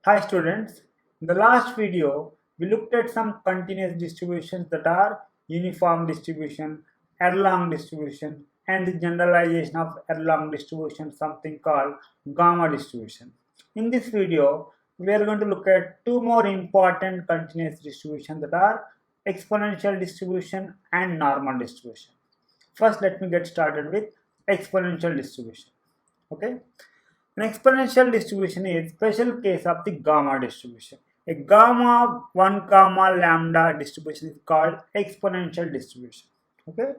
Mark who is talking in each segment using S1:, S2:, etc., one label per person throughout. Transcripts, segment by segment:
S1: Hi students, in the last video we looked at some continuous distributions that are uniform distribution, Erlang distribution and the generalization of Erlang distribution, something called gamma distribution. In this video we are going to look at two more important continuous distributions that are exponential distribution and normal distribution. First let me get started with exponential distribution. Okay. An exponential distribution is special case of the gamma distribution. A gamma 1 comma lambda distribution is called exponential distribution. Okay.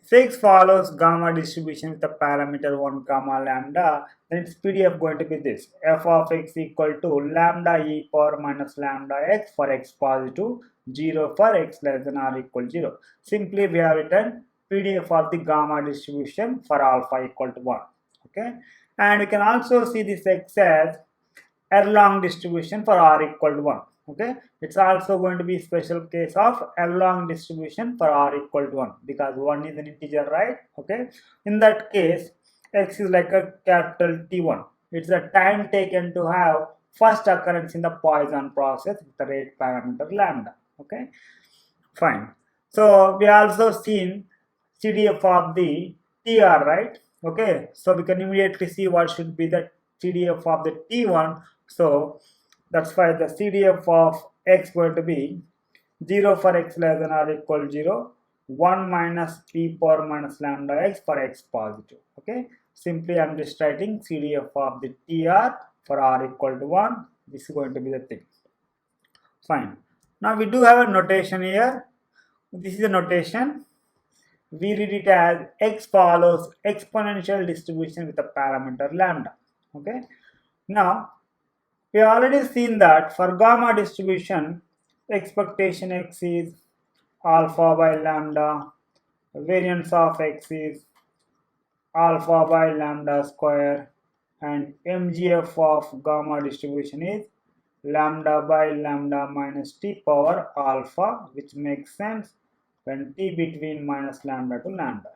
S1: If x follows gamma distribution with the parameter 1 comma lambda, then its PDF going to be this: f of x equal to lambda e power minus lambda x for x positive, 0 for x less than or equal to 0. Simply we have written PDF of the gamma distribution for alpha equal to 1. Okay, and we can also see this x as Erlang distribution for r equal to 1. Okay, it's also going to be special case of Erlang distribution for r equal to 1 because 1 is an integer, right? Okay, in that case x is like a capital T1. It's the time taken to have first occurrence in the Poisson process with the rate parameter lambda. Okay, fine. So we also seen CDF of the TR, right? Okay, so we can immediately see what should be the CDF of the T1. So that's why the CDF of x going to be 0 for x less than or equal to 0, 1 minus e power minus lambda x for x positive. Okay, simply I'm just writing CDF of the TR for r equal to 1. This is going to be the thing. Fine. Now we do have a notation here. This is a notation. We read it as x follows exponential distribution with a parameter lambda. Okay. Now we have already seen that for gamma distribution, expectation x is alpha by lambda, variance of x is alpha by lambda square, and MGF of gamma distribution is lambda by lambda minus t power alpha, which makes sense when t between minus lambda to lambda.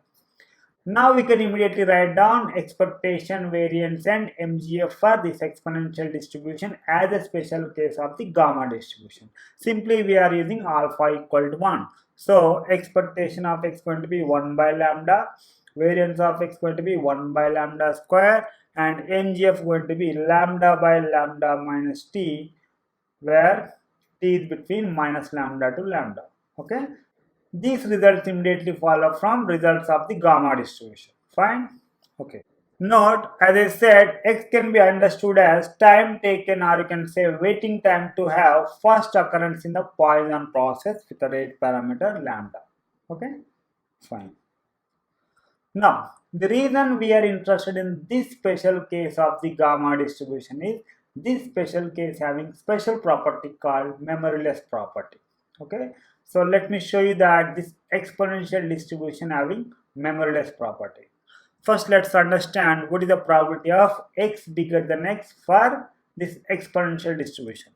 S1: Now we can immediately write down expectation, variance and MGF for this exponential distribution as a special case of the gamma distribution. Simply we are using alpha equal to 1. So expectation of x going to be 1 by lambda, variance of x going to be 1 by lambda square, and MGF going to be lambda by lambda minus t, where t is between minus lambda to lambda. Okay. These results immediately follow from results of the gamma distribution. Fine. Okay. Note, as I said, x can be understood as time taken, or you can say waiting time to have first occurrence in the Poisson process with the rate parameter lambda. Okay. Fine. Now, the reason we are interested in this special case of the gamma distribution is this special case having special property called memoryless property. Okay, so let me show you that this exponential distribution having memoryless property. First, let's understand what is the probability of x bigger than x for this exponential distribution.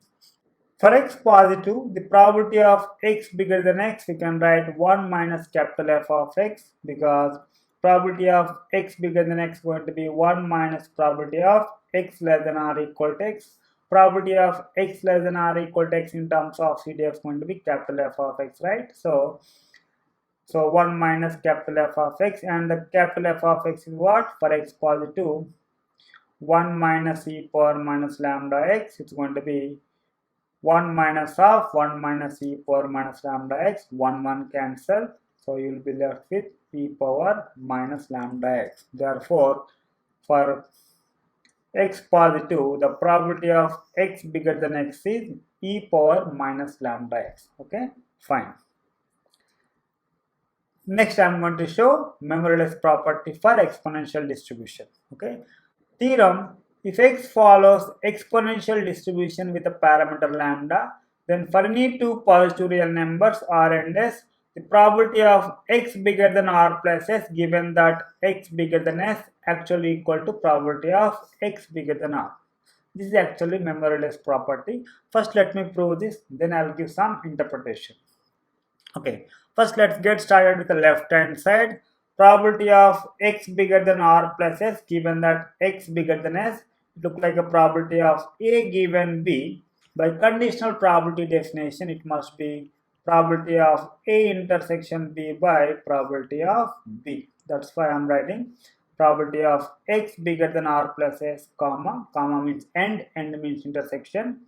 S1: For x positive, the probability of x bigger than x, we can write 1 minus capital F of x, because probability of x bigger than x going to be 1 minus probability of x less than or equal to x. Probability of x less than or equal to x in terms of CDF going to be capital F of x, right? So 1 minus capital F of x, and the capital F of x is what? For x positive, 1 minus e power minus lambda x, it's going to be 1 minus of 1 minus e power minus lambda x, 1 cancel, so you will be left with e power minus lambda x. Therefore, for x positive, the probability of x bigger than x is e power minus lambda x. Okay, fine. Next, I am going to show memoryless property for exponential distribution. Okay, theorem: if x follows exponential distribution with a parameter lambda, then for any two positive real numbers r and s, the probability of x bigger than r plus s, given that x bigger than s, actually equal to probability of x bigger than r. This is actually memoryless property. First let me prove this, then I will give some interpretation. Okay, first let's get started with the left hand side. Probability of x bigger than r plus s, given that x bigger than s, look like a probability of A given B. By conditional probability definition, it must be probability of A intersection B by probability of B. That's why I'm writing probability of X bigger than R plus S, comma, comma means end means intersection,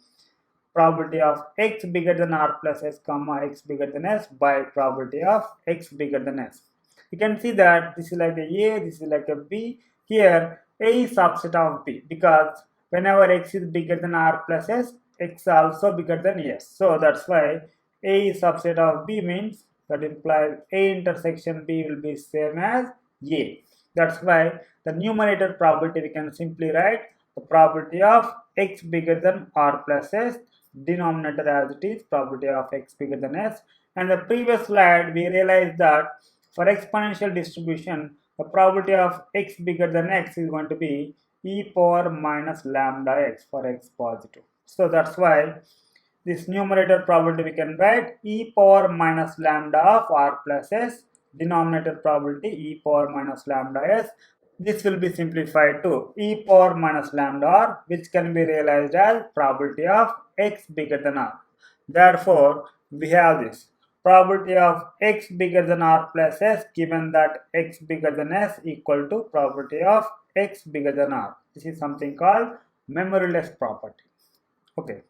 S1: probability of X bigger than R plus S, comma, X bigger than S by probability of X bigger than S. You can see that this is like a, this is like a B. Here, A is subset of B because whenever X is bigger than R plus S, X also bigger than S. So that's why A is subset of B means that implies A intersection B will be same as A. That's why the numerator probability we can simply write the probability of X bigger than R plus S, denominator as it is probability of X bigger than S. And the previous slide we realized that for exponential distribution, the probability of X bigger than X is going to be e power minus lambda X for X positive. So that's why this numerator probability we can write e power minus lambda of R plus S, denominator probability e power minus lambda S. This will be simplified to e power minus lambda R, which can be realized as probability of X bigger than R. Therefore, we have this probability of X bigger than R plus S given that X bigger than S equal to probability of X bigger than R. This is something called memoryless property. Okay.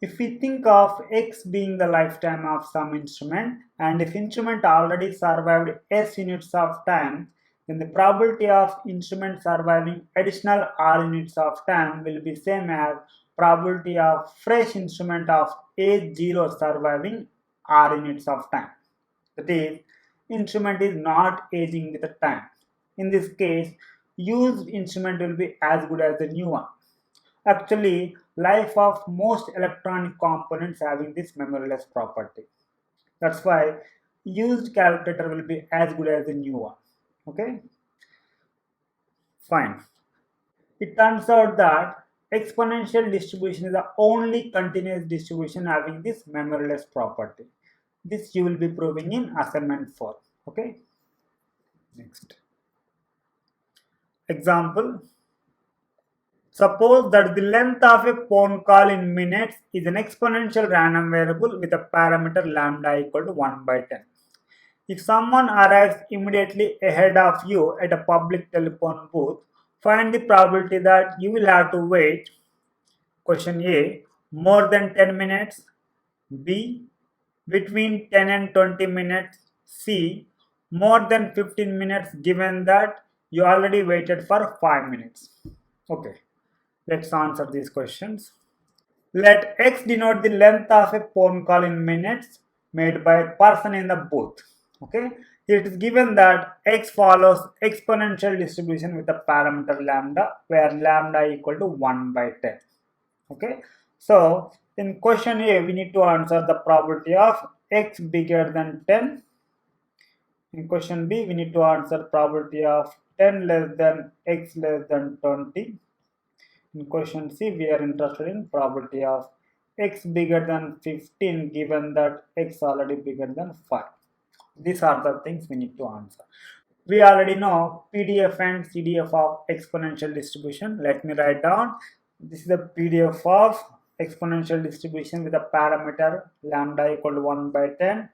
S1: If we think of X being the lifetime of some instrument, and if instrument already survived S units of time, then the probability of instrument surviving additional R units of time will be same as probability of fresh instrument of A0 surviving R units of time. That is, instrument is not aging with the time. In this case, used instrument will be as good as the new one. Actually, life of most electronic components having this memoryless property. That's why used calculator will be as good as the new one. Okay, fine. It turns out that exponential distribution is the only continuous distribution having this memoryless property. This you will be proving in assignment 4. Okay, next example. Suppose that the length of a phone call in minutes is an exponential random variable with a parameter lambda equal to 1 by 10. If someone arrives immediately ahead of you at a public telephone booth, find the probability that you will have to wait, question A, more than 10 minutes, B, between 10 and 20 minutes, C, more than 15 minutes given that you already waited for 5 minutes. Okay. Let's answer these questions. Let X denote the length of a phone call in minutes made by a person in the booth. Okay, it is given that X follows exponential distribution with a parameter lambda, where lambda equal to 1 by 10. Okay, so in question A, we need to answer the probability of X bigger than 10. In question B, we need to answer probability of 10 less than X less than 20. In question C, we are interested in probability of X bigger than 15 given that X already bigger than 5. These are the things we need to answer. We already know PDF and CDF of exponential distribution. Let me write down. This is the PDF of exponential distribution with a parameter lambda equal to 1 by 10.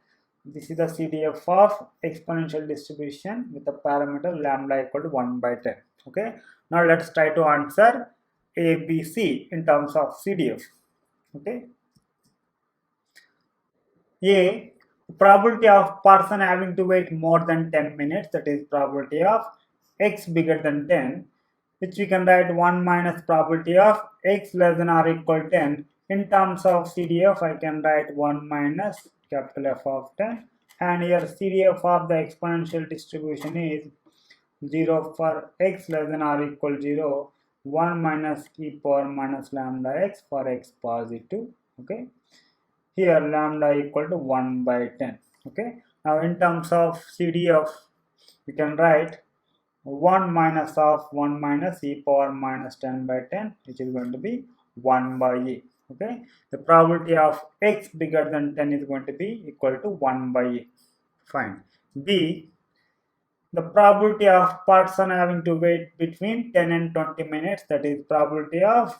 S1: This is the CDF of exponential distribution with a parameter lambda equal to 1 by 10. Okay. Now let's try to answer A, B, C in terms of CDF. Okay. A, probability of person having to wait more than 10 minutes, that is probability of X bigger than 10, which we can write 1 minus probability of X less than or equal 10. In terms of CDF, I can write 1 minus capital F of 10, and here CDF of the exponential distribution is 0 for X less than or equal 0, 1 minus e power minus lambda X for X positive. Okay, here lambda equal to 1 by 10. Okay, now in terms of CDF, we can write 1 minus of 1 minus e power minus 10 by 10, which is going to be 1 by a. Okay, the probability of X bigger than 10 is going to be equal to 1 by a. Fine. B, the probability of person having to wait between 10 and 20 minutes, that is probability of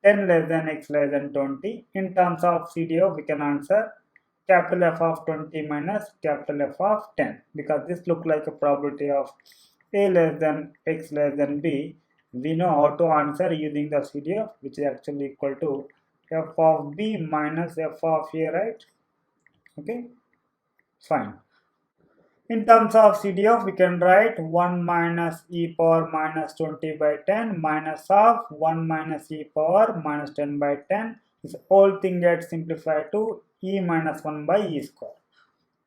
S1: 10 less than x less than 20. In terms of CDO, we can answer capital F of 20 minus capital F of 10, because this looks like a probability of a less than x less than b. We know how to answer using the CDO, which is actually equal to f of b minus f of a, right? Okay, fine. In terms of CDF, we can write 1 minus e power minus 20 by 10 minus of 1 minus e power minus 10 by 10. This whole thing gets simplified to e minus 1 by e square.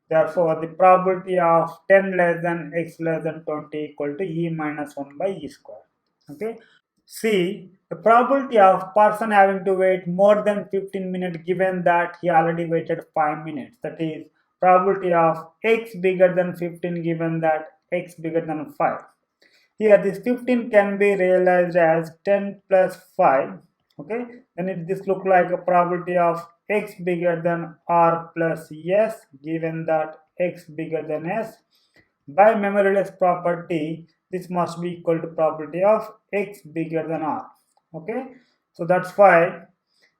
S1: Therefore, the probability of 10 less than x less than 20 equal to e minus 1 by e square. Okay. C. The probability of person having to wait more than 15 minutes given that he already waited 5 minutes. That is probability of x bigger than 15 given that x bigger than 5. Here this 15 can be realized as 10 plus 5. Okay, then this look like a probability of x bigger than r plus s given that x bigger than s. By memoryless property, this must be equal to probability of x bigger than r. Okay, so that's why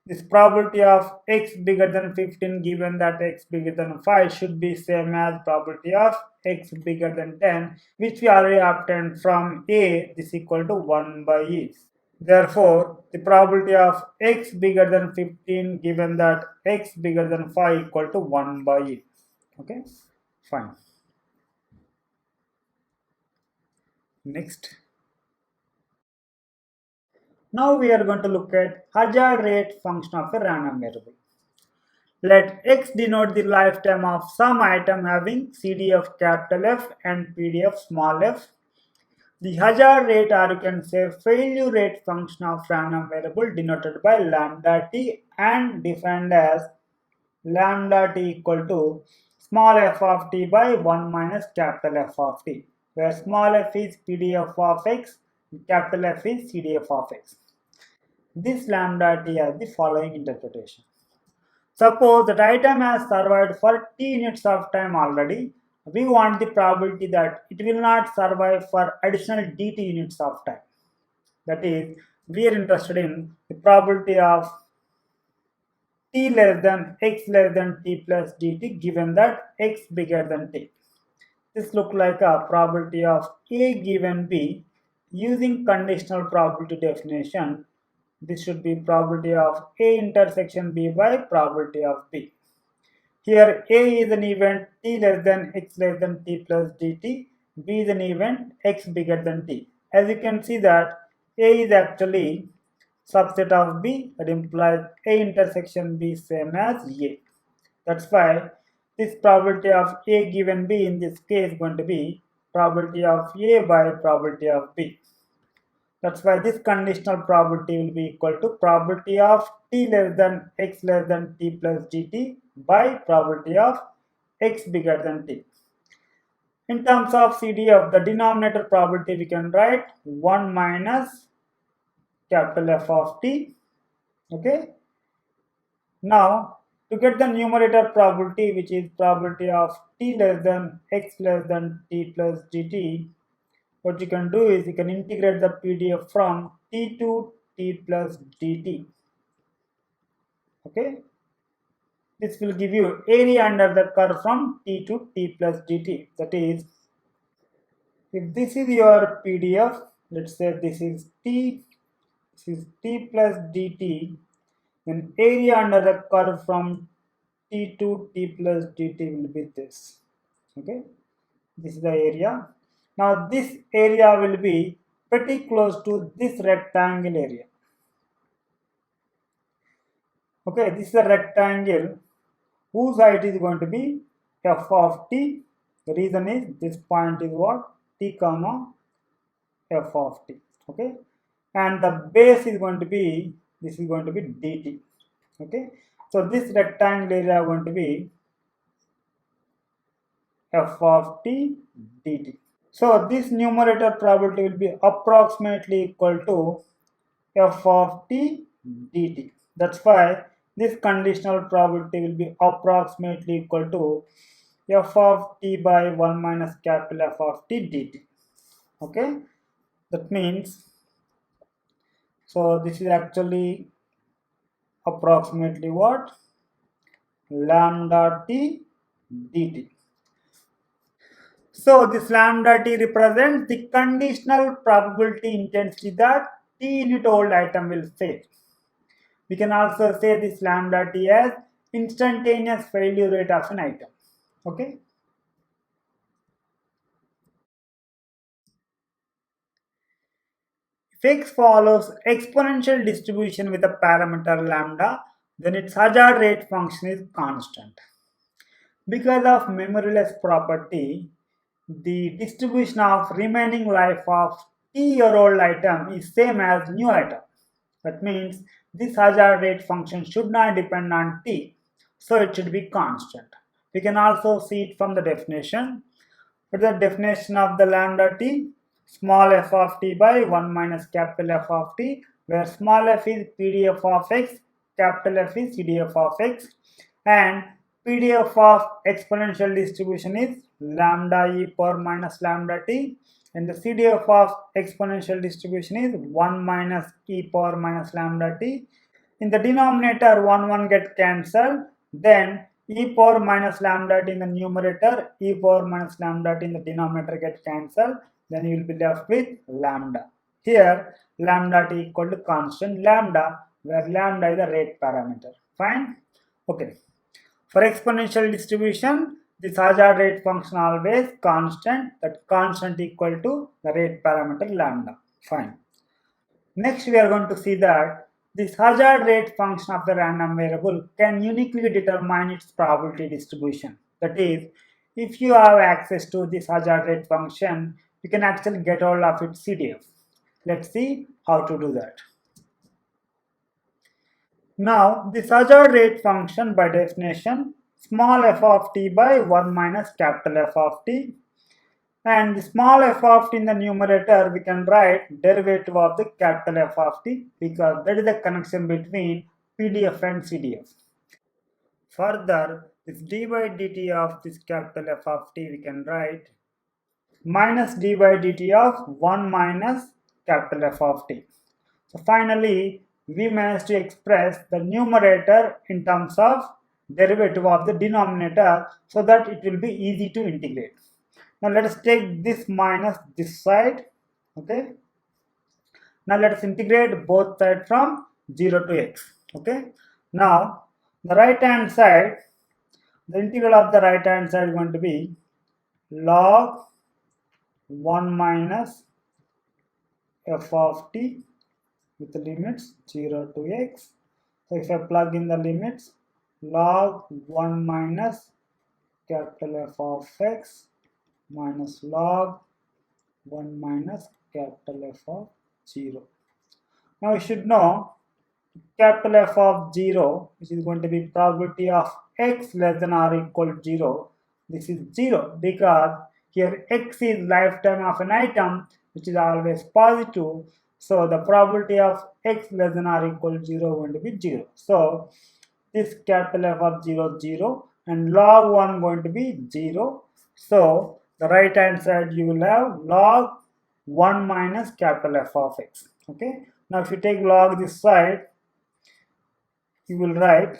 S1: this probability of x bigger than 15 given that x bigger than 5 should be same as probability of x bigger than 10, which we already obtained from a, this equal to 1 by e. Therefore, the probability of x bigger than 15 given that x bigger than 5 equal to 1 by e. Okay, fine. Next. Now we are going to look at hazard rate function of a random variable. Let x denote the lifetime of some item having CDF capital F and PDF small f. The hazard rate, or you can say failure rate function of random variable denoted by lambda t and defined as lambda t equal to small f of t by 1 minus capital F of t, where small f is PDF of x, capital F is CDF of x. This lambda t has the following interpretation. Suppose that item has survived for t units of time already. We want the probability that it will not survive for additional dt units of time. That is, we are interested in the probability of t less than x less than t plus dt given that x bigger than t. This looks like a probability of a given b. Using conditional probability definition, this should be probability of a intersection b by probability of b. Here a is an event t less than x less than t plus dt, b is an event x bigger than t. As you can see that a is actually subset of b, that implies a intersection b same as a. That's why this probability of a given b in this case is going to be probability of a by probability of b. That's why this conditional probability will be equal to probability of t less than x less than t plus dt by probability of x bigger than t. In terms of CDF, the denominator probability we can write 1 minus capital F of t. Okay. Now, to get the numerator probability, which is probability of t less than x less than t plus dt, what you can do is you can integrate the PDF from t to t plus dt. Okay, this will give you area under the curve from t to t plus dt. That is, if this is your PDF, let's say this is t plus dt, then area under the curve from t to t plus dt will be this. Okay, this is the area. Now this area will be pretty close to this rectangle area. Okay, this is a rectangle whose height is going to be f of t. The reason is this point is what? T comma f of t. Okay, and the base is going to be, this is going to be dt. Okay, so this rectangle area is going to be f of t dt. So this numerator probability will be approximately equal to f of t dt. That's why this conditional probability will be approximately equal to f of t by 1 minus capital F of t dt. Okay, that means, so this is actually approximately what? Lambda t dt. So this lambda t represents the conditional probability intensity that t unit old item will fail. We can also say this lambda t as instantaneous failure rate of an item. Okay. If x follows exponential distribution with a parameter lambda, then its hazard rate function is constant. Because of memoryless property, the distribution of remaining life of t-year-old item is same as new item. That means this hazard rate function should not depend on t, so it should be constant. We can also see it from the definition. What is the definition of the lambda t? Small f of t by 1 minus capital F of t, where small f is PDF of x, capital F is CDF of x, and PDF of exponential distribution is lambda e power minus lambda t, and the CDF of exponential distribution is 1 minus e power minus lambda t. In the denominator, 1 get cancelled, then e power minus lambda t in the numerator, e power minus lambda t in the denominator get cancelled, then you will be left with lambda. Here, lambda t equal to constant lambda, where lambda is the rate parameter. Fine? Okay. For exponential distribution, this hazard rate function always constant, that constant equal to the rate parameter lambda. Fine. Next, we are going to see that this hazard rate function of the random variable can uniquely determine its probability distribution. That is, if you have access to this hazard rate function, you can actually get hold of its CDF. Let's see how to do that. Now, this hazard rate function by definition, small f of t by 1 minus capital F of t, and the small f of t in the numerator, we can write derivative of the capital F of t, because that is the connection between PDF and CDF. Further, this d by dt of this capital F of t, we can write minus d by dt of 1 minus capital F of t. So finally, we managed to express the numerator in terms of derivative of the denominator, so that it will be easy to integrate. Now let us take this minus this side. Okay. Now let us integrate both sides from 0 to x. Okay. Now the right hand side, the integral of the right hand side is going to be log 1 minus f of t with the limits 0 to x. So if I plug in the limits, log 1 minus capital F of x minus log 1 minus capital F of 0. Now you should know capital F of 0, which is going to be probability of x less than or equal to 0. This is 0 because here x is lifetime of an item, which is always positive. So the probability of x less than or equal to 0 is going to be 0. So this capital F of 0 is 0 and log 1 going to be 0. So the right hand side you will have log 1 minus capital F of x. Okay. Now if you take log this side, you will write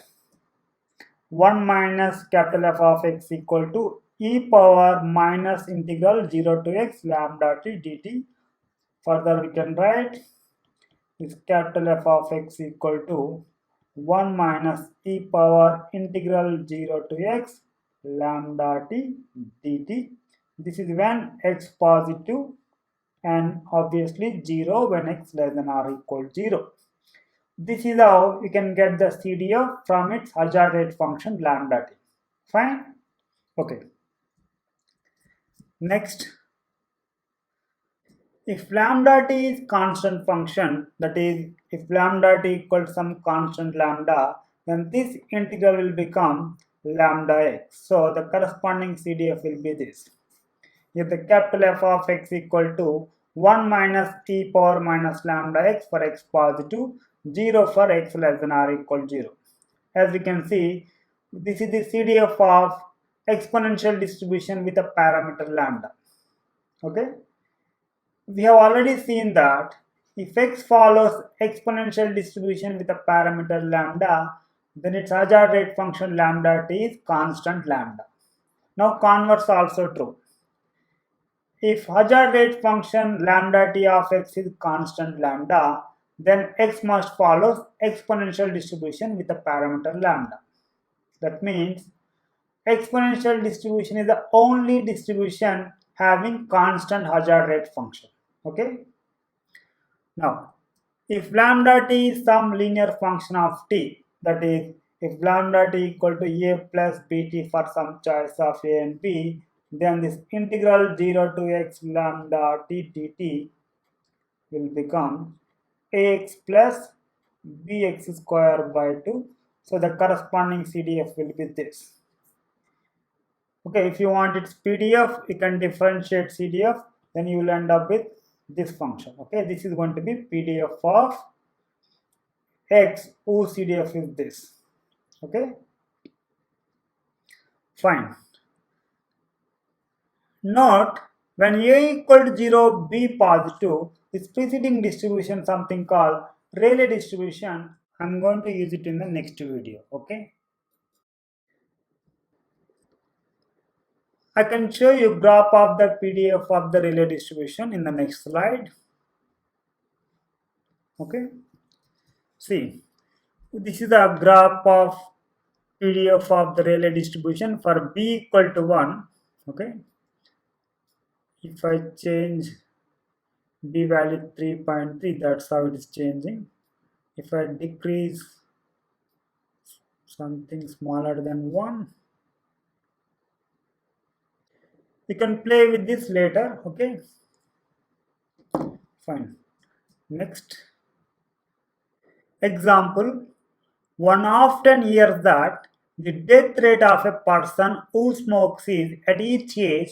S1: 1 minus capital F of x equal to e power minus integral 0 to x lambda t dt. Further we can write is capital F of x equal to 1 minus e power integral 0 to x lambda t dt. This is when x positive and obviously 0 when x less than or equal to 0. This is how you can get the CDF from its hazard rate function lambda t. Fine? Okay. Next, if lambda t is constant function, that is, if lambda t equals some constant lambda, then this integral will become lambda x. So the corresponding CDF will be this. If the capital F of x equal to 1 minus e power minus lambda x for x positive, 0 for x less than or equal to 0. As we can see, this is the CDF of exponential distribution with a parameter lambda. Okay, we have already seen that if x follows exponential distribution with a parameter lambda, then its hazard rate function lambda t is constant lambda. Now converse also true. If hazard rate function lambda t of x is constant lambda, then x must follow exponential distribution with a parameter lambda. That means exponential distribution is the only distribution having constant hazard rate function. Okay. Now, if lambda t is some linear function of t, that is, if lambda t equal to a plus bt for some choice of a and b, then this integral 0 to x lambda t dt will become ax plus bx square by 2. So the corresponding CDF will be this. Okay, if you want its PDF, you can differentiate CDF, then you will end up with this function. Okay, this is going to be PDF of x whose CDF is this. Okay, fine. Note, when a equal to 0, b positive, this preceding distribution, something called Rayleigh distribution, I'm going to use it in the next video. Okay, I can show you graph of the PDF of the Rayleigh distribution in the next slide. Okay, see, this is a graph of PDF of the Rayleigh distribution for b equal to 1. Okay, if I change b value 3.3, that's how it is changing. If I decrease something smaller than 1, you can play with this later. Okay, fine. Next example, one often hears that the death rate of a person who smokes is at each age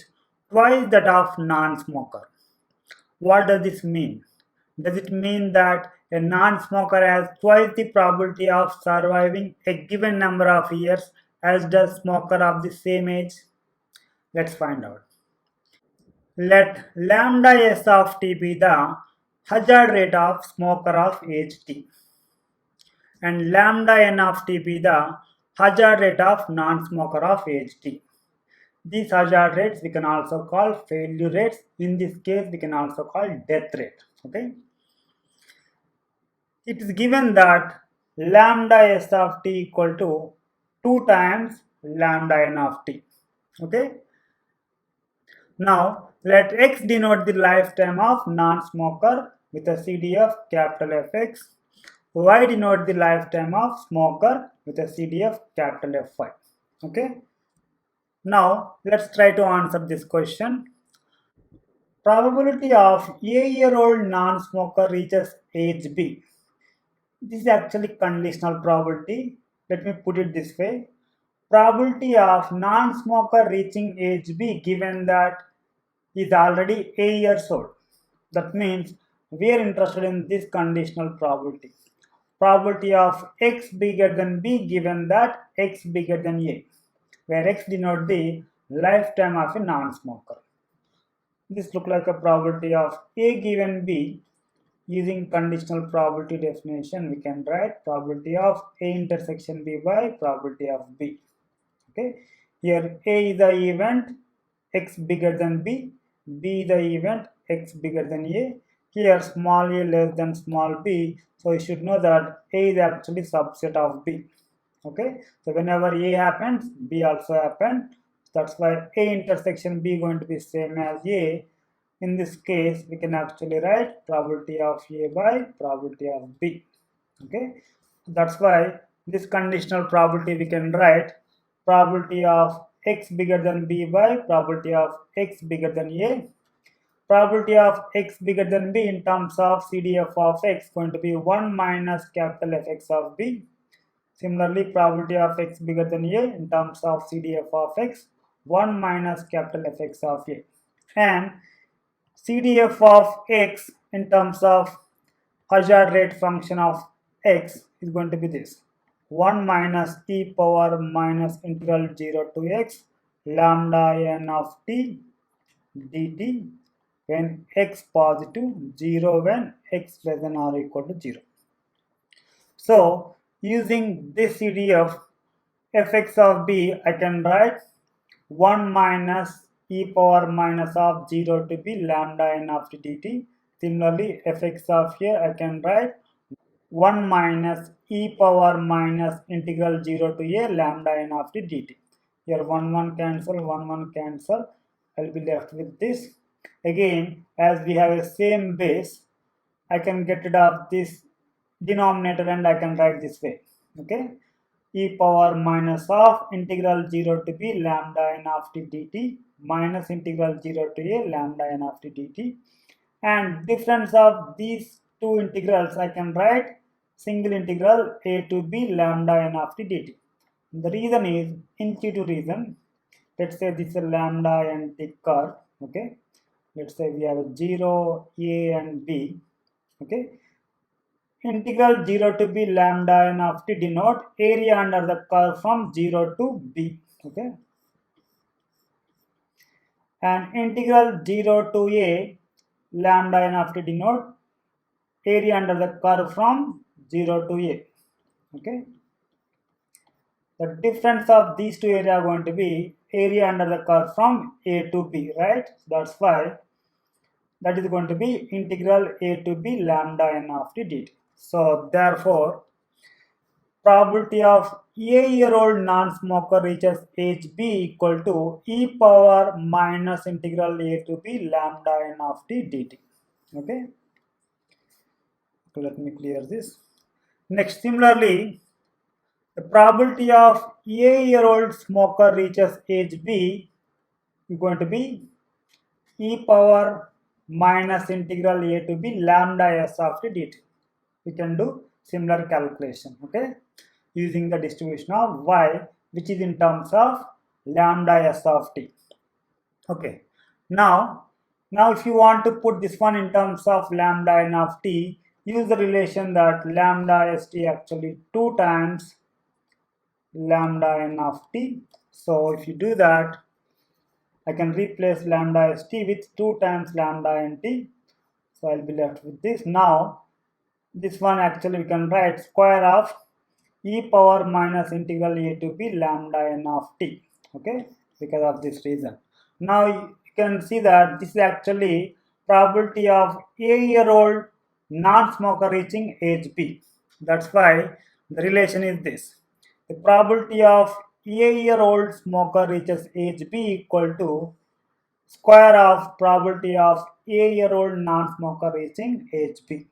S1: twice that of non-smoker. What does this mean? Does it mean that a non-smoker has twice the probability of surviving a given number of years as does smoker of the same age? Let's find out. Let lambda s of t be the hazard rate of smoker of age t, and lambda n of t be the hazard rate of non-smoker of age t. These hazard rates we can also call failure rates. In this case, we can also call death rate. Okay. It is given that lambda s of t equal to 2 times lambda n of t. Okay. Now, let x denote the lifetime of non-smoker with a CDF capital Fx. Y denote the lifetime of smoker with a CDF capital Fy. Okay. Now, let's try to answer this question. Probability of a-year-old non-smoker reaches age B. This is actually conditional probability. Let me put it this way. Probability of non-smoker reaching age B given that is already 8 years old. That means we are interested in this conditional probability. Probability of x bigger than b given that x bigger than a, where x denote the lifetime of a non-smoker. This looks like a probability of a given b. Using conditional probability definition, we can write probability of a intersection b by probability of b. Okay, here a is the event x bigger than b, b is the event x bigger than a. Here small a less than small b, so you should know that a is actually subset of b. Okay, so whenever a happens, b also happens. That's why a intersection b going to be same as a. In this case, we can actually write probability of a by probability of b. Okay, that's why this conditional probability we can write probability of x bigger than b by probability of x bigger than a. Probability of x bigger than b in terms of CDF of x going to be 1 minus capital Fx of b. Similarly, probability of x bigger than a in terms of CDF of x 1 minus capital Fx of a. And CDF of x in terms of hazard rate function of x is going to be this 1 minus e power minus integral 0 to x lambda n of t dt when x positive, 0 when x less than or equal to 0. So using this CDF fx of b, I can write 1 minus e power minus of 0 to be lambda n of t dt. Similarly, fx of here I can write 1 minus e power minus integral 0 to a lambda n of t dt. Here 1 cancel, 1 cancel. I'll be left with this. Again, as we have a same base, I can get rid of this denominator and I can write this way. Okay, e power minus of integral 0 to b lambda n of t dt minus integral 0 to a lambda n of t dt, and difference of these two integrals I can write single integral a to b lambda n of t dt. The reason is intuitive reason. Let's say this is a lambda and t curve. Okay, let's say we have 0, a and b. Okay, integral 0 to b lambda n of t denote area under the curve from 0 to b. Okay, and integral 0 to a lambda n of t denote area under the curve from 0 to a. Okay, the difference of these two areas are going to be area under the curve from a to b, right? That's why that is going to be integral a to b lambda n of t dt. So therefore probability of a-year-old non-smoker reaches age b equal to e power minus integral a to b lambda n of t dt. Okay, so let me clear this. Next, similarly, the probability of a-year-old smoker reaches age b is going to be e power minus integral a to b lambda s of t dt. We can do similar calculation, okay, using the distribution of y, which is in terms of lambda s of t. Okay, now if you want to put this one in terms of lambda n of t, use the relation that lambda st actually 2 times lambda n of t. So if you do that, I can replace lambda st with 2 times lambda nt. So I'll be left with this. Now this one actually we can write square of e power minus integral a to b lambda n of t. Okay, because of this reason. Now you can see that this is actually probability of a-year-old non-smoker reaching age b. That's why the relation is this. The probability of a-year-old smoker reaches age b equal to square of probability of a-year-old non-smoker reaching age b.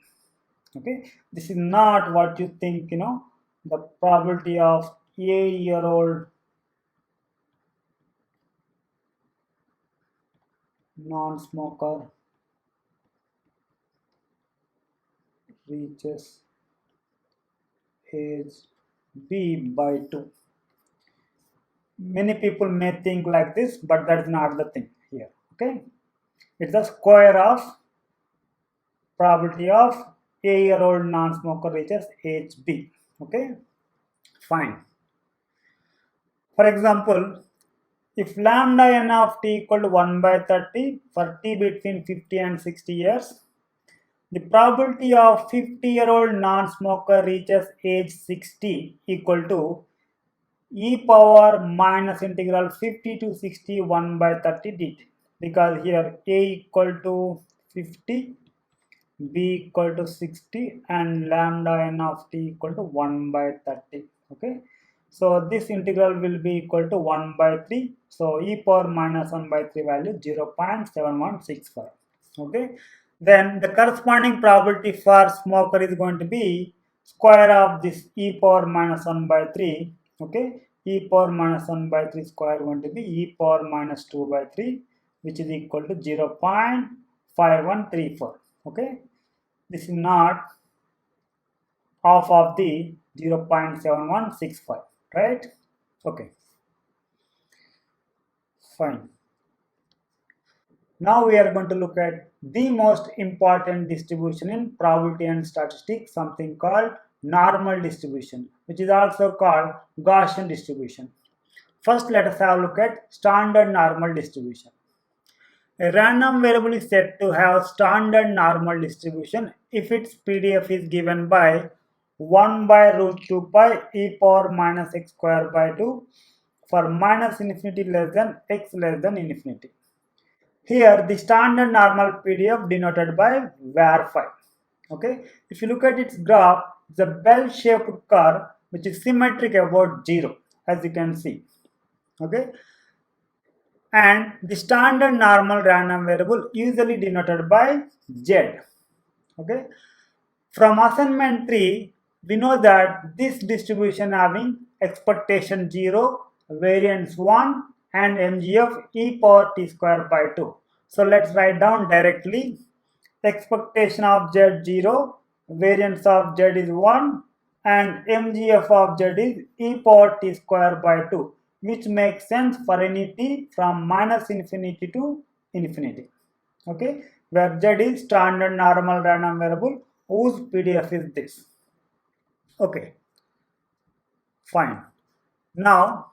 S1: Okay, this is not what you think, the probability of a-year-old non-smoker reaches age b by 2. Many people may think like this, but that is not the thing here. Okay, it's the square of probability of a-year-old non-smoker reaches age b. Okay, fine. For example, if lambda n of t equal to 1 by 30 for t between 50 and 60 years, the probability of 50-year-old non-smoker reaches age 60 equal to e power minus integral 50 to 60 1 by 30 dt. Because here a equal to 50, b equal to 60 and lambda n of t equal to 1 by 30. Okay, so this integral will be equal to 1 by 3. So e power minus 1 by 3 value 0.7165. Okay, then the corresponding probability for smoker is going to be square of this e power minus 1 by 3. Okay, e power minus 1 by 3 square going to be e power minus 2 by 3, which is equal to 0.5134. Okay, this is not half of the 0.7165, right? Okay, fine. Now we are going to look at the most important distribution in probability and statistics, something called normal distribution, which is also called Gaussian distribution. First, let us have a look at standard normal distribution. A random variable is said to have standard normal distribution if its PDF is given by 1 by root 2 pi e power minus x square by 2 for minus infinity less than x less than infinity. Here, the standard normal PDF denoted by var5. Okay, if you look at its graph, it's a bell-shaped curve which is symmetric about 0, as you can see. Okay, and the standard normal random variable usually denoted by z. Okay, from assignment 3, we know that this distribution having expectation 0, variance 1, and MGF e power t square by 2. So let's write down directly. Expectation of z 0, variance of z is 1, and MGF of z is e power t square by 2, which makes sense for any t from minus infinity to infinity. Okay, where z is standard normal random variable whose PDF is this. Okay, fine. Now,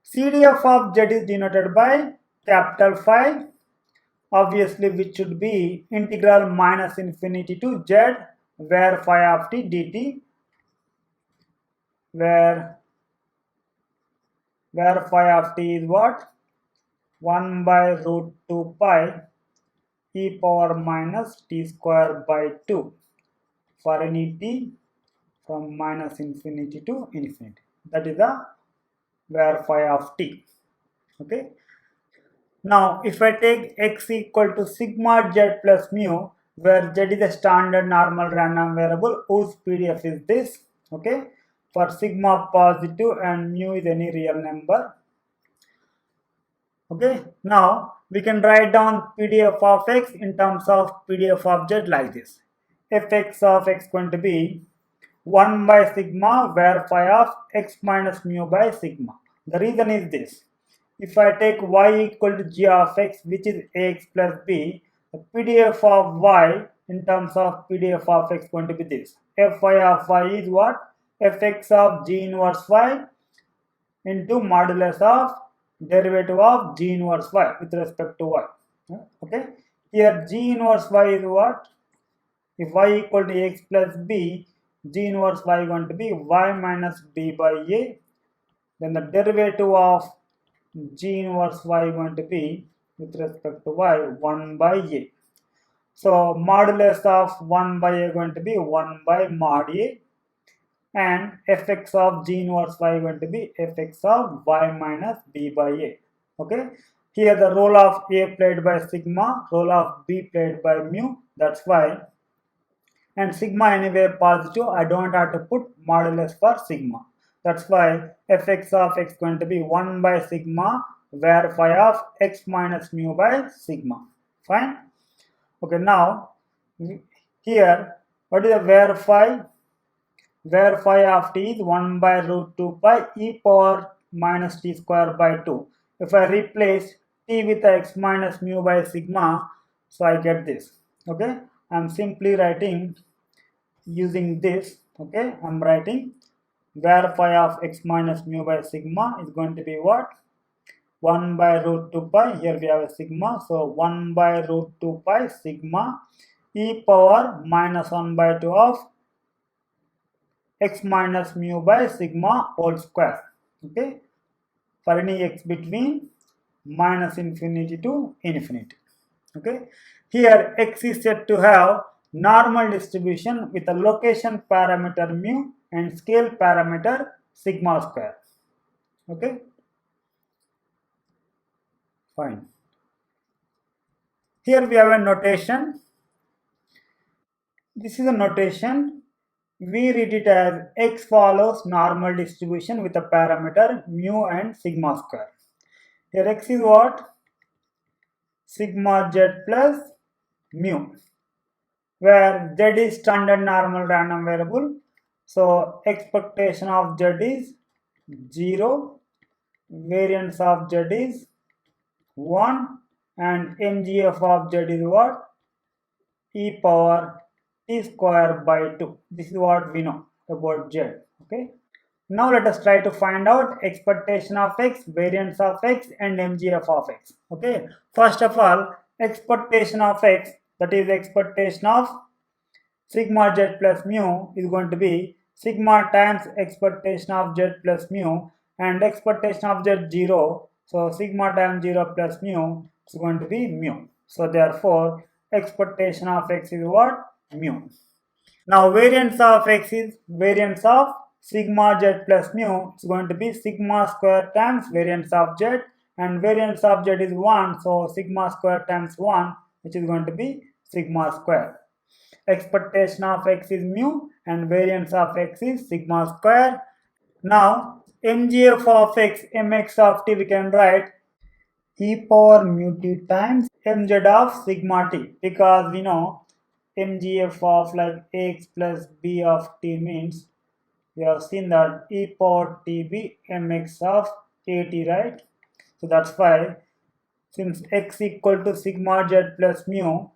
S1: CDF of z is denoted by capital phi, obviously, which should be integral minus infinity to z, where phi of t dt, where phi of t is what? 1 by root 2 pi e power minus t square by 2 for any t from minus infinity to infinity. That is the where phi of t. Okay. Now, if I take x equal to sigma z plus mu, where z is a standard normal random variable whose PDF is this. Okay. For sigma positive and mu is any real number. Okay. Now, we can write down PDF of x in terms of PDF of z like this. Fx of x going to be 1 by sigma where phi of x minus mu by sigma. The reason is this. If I take y equal to g of x, which is ax plus b, the PDF of y in terms of PDF of x going to be this. Fy of y is what? Fx of g inverse y into modulus of derivative of g inverse y with respect to y. Okay. Here g inverse y is what? If y equal to x plus b, g inverse y going to be y minus b by a. Then the derivative of g inverse y going to be with respect to y 1 by a. So modulus of 1 by a going to be 1 by mod a, and fx of g inverse y going to be fx of y minus b by a. Okay. Here the role of a played by sigma, role of b played by mu. That's why. And sigma anyway positive, I don't have to put modulus for sigma. That's why fx of x going to be 1 by sigma where phi of x minus mu by sigma. Fine. Okay, now here what is the where phi? Where phi of t is 1 by root 2 pi e power minus t square by 2. If I replace t with x minus mu by sigma, so I get this. Okay, I'm simply writing using this. Okay, I'm writing where phi of x minus mu by sigma is going to be what? 1 by root 2 pi, here we have a sigma, so 1 by root 2 pi sigma e power minus 1 by 2 of x minus mu by sigma whole square. Okay, for any x between minus infinity to infinity. Okay, here x is said to have normal distribution with a location parameter mu and scale parameter sigma square. Okay, fine. Here we have a notation. This is a notation. We read it as x follows normal distribution with a parameter mu and sigma square. Here x is what? Sigma z plus mu, where z is standard normal random variable. So expectation of z is 0, variance of z is 1, and MGF of z is what? E power t square by 2. This is what we know about z. Okay. Now let us try to find out expectation of x, variance of x, and MGF of x. Okay. First of all, expectation of x, that is expectation of sigma z plus mu is going to be sigma times expectation of z plus mu, and expectation of z 0. So sigma times 0 plus mu is going to be mu. So therefore, expectation of x is what? Mu. Now variance of x is variance of sigma z plus mu. It's going to be sigma square times variance of z, and variance of z is 1. So sigma square times 1, which is going to be sigma square. Expectation of x is mu and variance of x is sigma square. Now mgf of x, mx of t, we can write e power mu t times mz of sigma t, because we know mgf of like x plus b of t means we have seen that e power t be mx of at, right? So that's why since x equal to sigma z plus mu,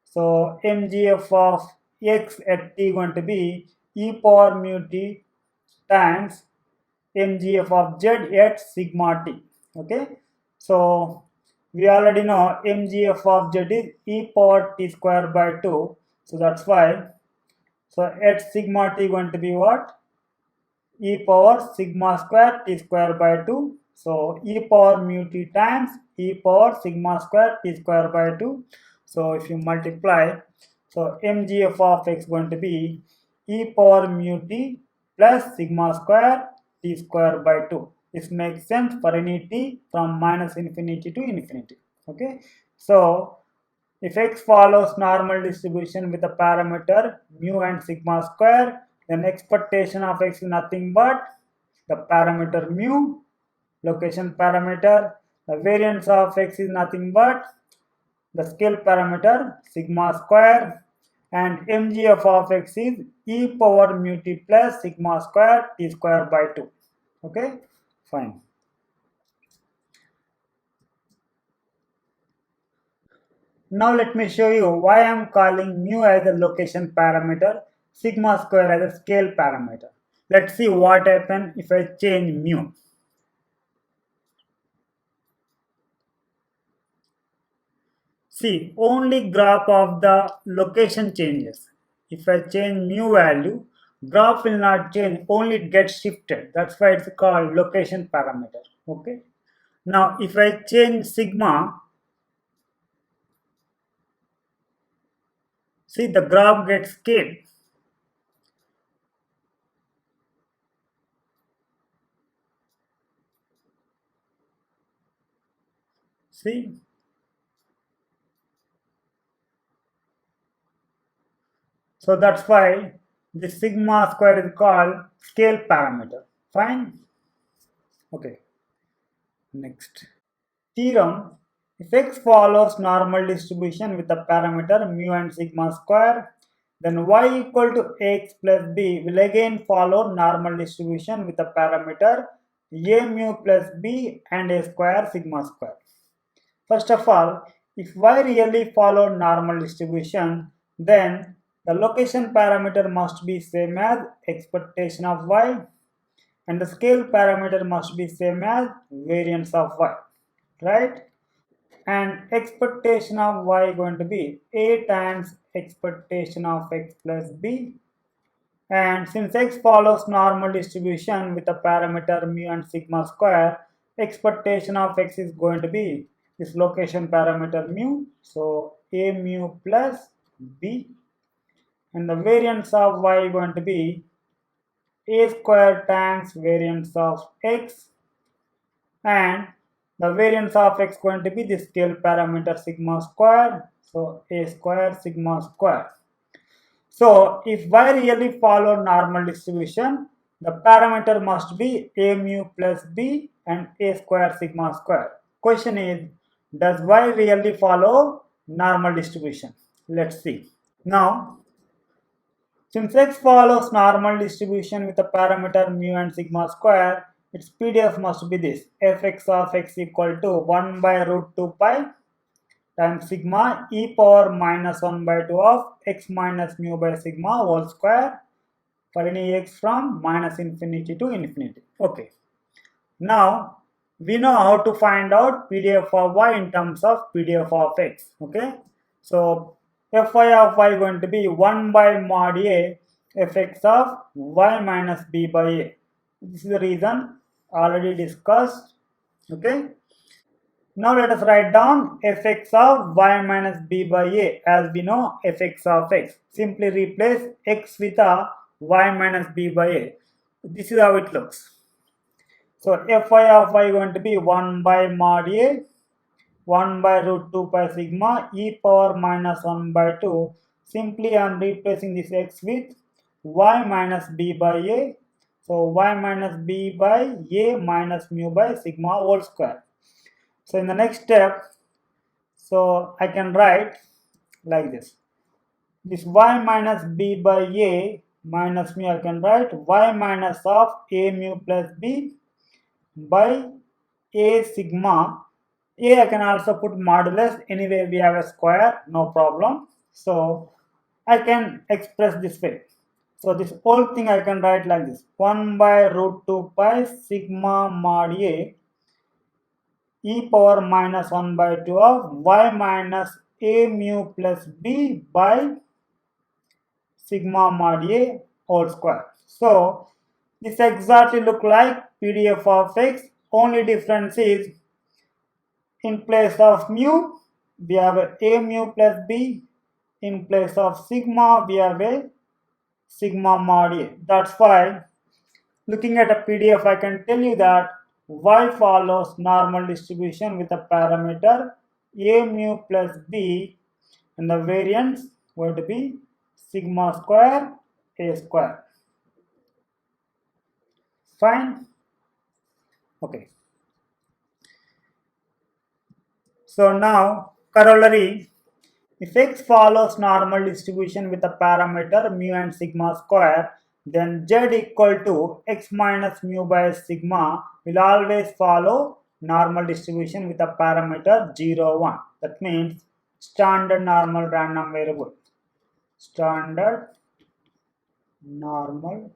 S1: so mgf of x at t going to be e power mu t times mgf of z at sigma t. Okay, so we already know mgf of z is e power t square by 2. So that's why, so at sigma t going to be what? E power sigma square t square by 2. So e power mu t times e power sigma square t square by 2. So if you multiply, so mgf of x going to be e power mu t plus sigma square t square by 2. This makes sense for any t from minus infinity to infinity. Okay, so if x follows normal distribution with a parameter mu and sigma square, then expectation of x is nothing but the parameter mu, location parameter. The variance of x is nothing but the scale parameter sigma square, and mgf of x is e power mu t plus sigma square t square by 2. Okay, fine. Now let me show you why I am calling mu as a location parameter, sigma square as a scale parameter. Let's see what happens if I change mu. See, only graph of the location changes. If I change mu value, graph will not change, only it gets shifted. That's why it's called location parameter. Okay. Now if I change sigma, see the graph gets scaled. See, so that's why the sigma square is called scale parameter. Fine. Okay. Next. Theorem. If x follows normal distribution with a parameter mu and sigma square, then y equal to x plus b will again follow normal distribution with a parameter a mu plus b and a square sigma square. First of all, if y really follow normal distribution, then the location parameter must be same as expectation of y, and the scale parameter must be same as variance of y, right? And expectation of y going to be a times expectation of x plus b, and since x follows normal distribution with a parameter mu and sigma square, expectation of x is going to be this location parameter mu, so a mu plus b, and the variance of y going to be a square times variance of x, and the variance of x going to be the scale parameter sigma square, so a square sigma square. So if y really follow normal distribution, the parameter must be a mu plus b and a square sigma square. Question is, does y really follow normal distribution? Let's see. Now, since x follows normal distribution with a parameter mu and sigma square, its PDF must be this: fx of x equal to 1 by root 2 pi times sigma e power minus 1 by 2 of x minus mu by sigma whole square, for any x from minus infinity to infinity. Okay. Now we know how to find out PDF of y in terms of PDF of x. Okay. So Fy of y going to be 1 by mod a fx of y minus b by a. This is the reason already discussed. Okay. Now let us write down fx of y minus b by a. As we know fx of x. Simply replace x with a y minus b by a. This is how it looks. So Fy of y going to be 1 by mod a 1 by root 2 pi sigma e power minus 1 by 2. Simply I am replacing this x with y minus b by a. So y minus b by a minus mu by sigma whole square. So in the next step, so I can write like this. This y minus b by a minus mu, I can write y minus of a mu plus b by a sigma. A I can also put modulus. Anyway, we have a square, no problem. So I can express this way. So this whole thing I can write like this: 1 by root 2 pi sigma mod a e power minus 1 by 2 of y minus a mu plus b by sigma mod a whole square. So this exactly look like PDF of x. Only difference is in place of mu, we have a mu plus b. In place of sigma, we have a sigma mod a. That's why looking at a PDF, I can tell you that y follows normal distribution with a parameter a mu plus b, and the variance going to be sigma square a square. Fine. Okay. So now corollary. If x follows normal distribution with a parameter mu and sigma square, then z equal to x minus mu by sigma will always follow normal distribution with a parameter 0, 1. That means standard normal random variable. Standard normal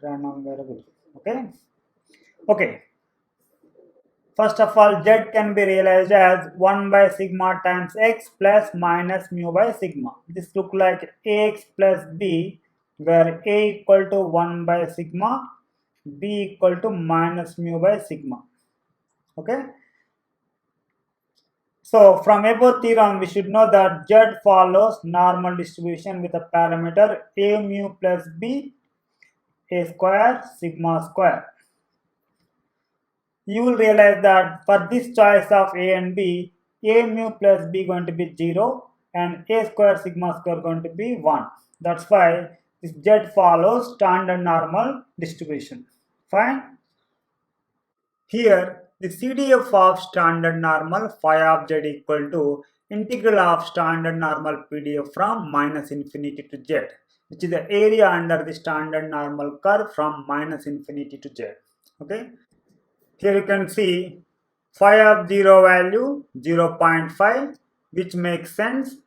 S1: random variable. Okay. Okay. First of all, z can be realized as 1 by sigma times x plus minus mu by sigma. This look like ax plus b, where a equal to 1 by sigma, b equal to minus mu by sigma. Okay. So from above theorem, we should know that z follows normal distribution with a parameter a mu plus b, a square, sigma square. You will realize that for this choice of a and b, a mu plus b going to be 0 and a square sigma square going to be 1. That's why this z follows standard normal distribution. Fine. Here the CDF of standard normal phi of z equal to integral of standard normal PDF from minus infinity to z, which is the area under the standard normal curve from minus infinity to z. Okay. Here you can see phi of 0 value 0.5, which makes sense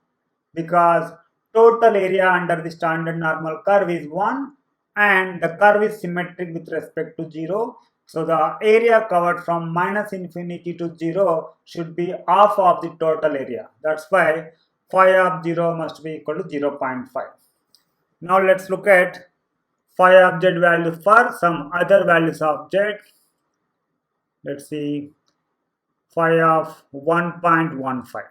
S1: because total area under the standard normal curve is 1 and the curve is symmetric with respect to 0. So the area covered from minus infinity to 0 should be half of the total area. That's why phi of 0 must be equal to 0.5. Now let's look at phi of z value for some other values of z. Let's see phi of 1.15.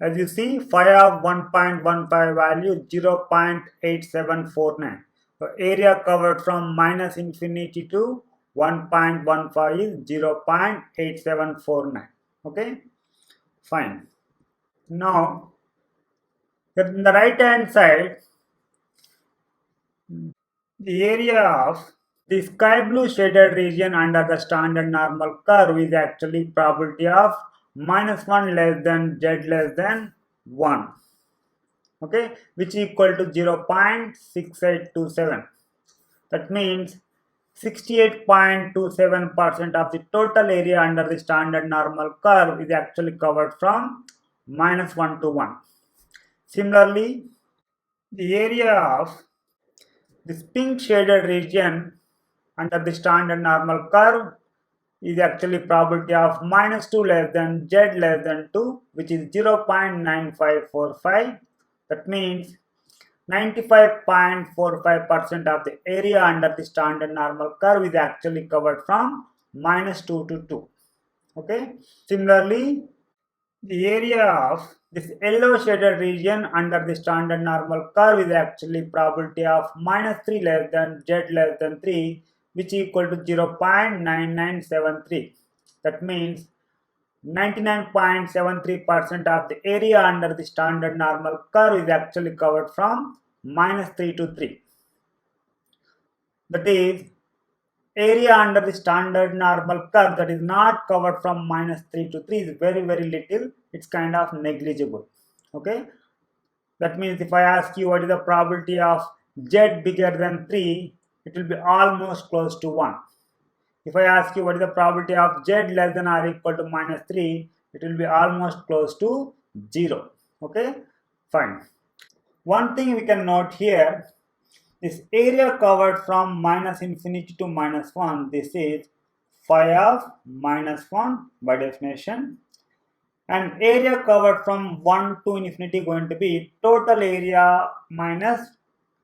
S1: As you see, phi of 1.15 value 0.8749. So area covered from minus infinity to 1.15 is 0.8749. Okay, fine. Now, in the right hand side, the area of the sky blue shaded region under the standard normal curve is actually probability of minus 1 less than z less than 1. Okay, which is equal to 0.6827. That means 68.27% of the total area under the standard normal curve is actually covered from minus 1 to 1. Similarly, the area of this pink shaded region under the standard normal curve is actually probability of minus 2 less than z less than 2, which is 0.9545. That means 95.45% of the area under the standard normal curve is actually covered from minus 2 to 2. Okay. Similarly, the area of this yellow shaded region under the standard normal curve is actually probability of minus 3 less than z less than 3, which is equal to 0.9973. That means 99.73% of the area under the standard normal curve is actually covered from minus 3 to 3. That is, area under the standard normal curve that is not covered from minus 3 to 3 is very little. It's kind of negligible. Okay. That means if I ask you what is the probability of z bigger than 3, it will be almost close to 1. If I ask you what is the probability of z less than or equal to minus 3, it will be almost close to 0. Okay, fine. One thing we can note here, this area covered from minus infinity to minus 1, this is phi of minus 1 by definition. And area covered from 1 to infinity going to be total area minus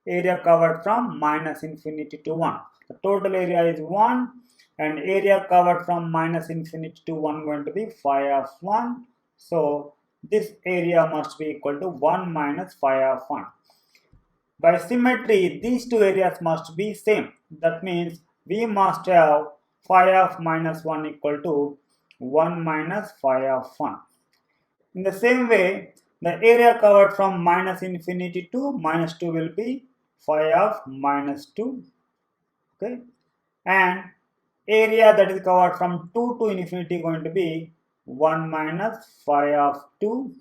S1: area covered from minus infinity to 1. The total area is 1 and area covered from minus infinity to 1 going to be phi of 1. So this area must be equal to 1 minus phi of 1. By symmetry, these two areas must be same. That means we must have phi of minus 1 equal to 1 minus phi of 1. In the same way, the area covered from minus infinity to minus 2 will be phi of minus 2. Okay, and area that is covered from 2 to infinity going to be 1 minus phi of 2.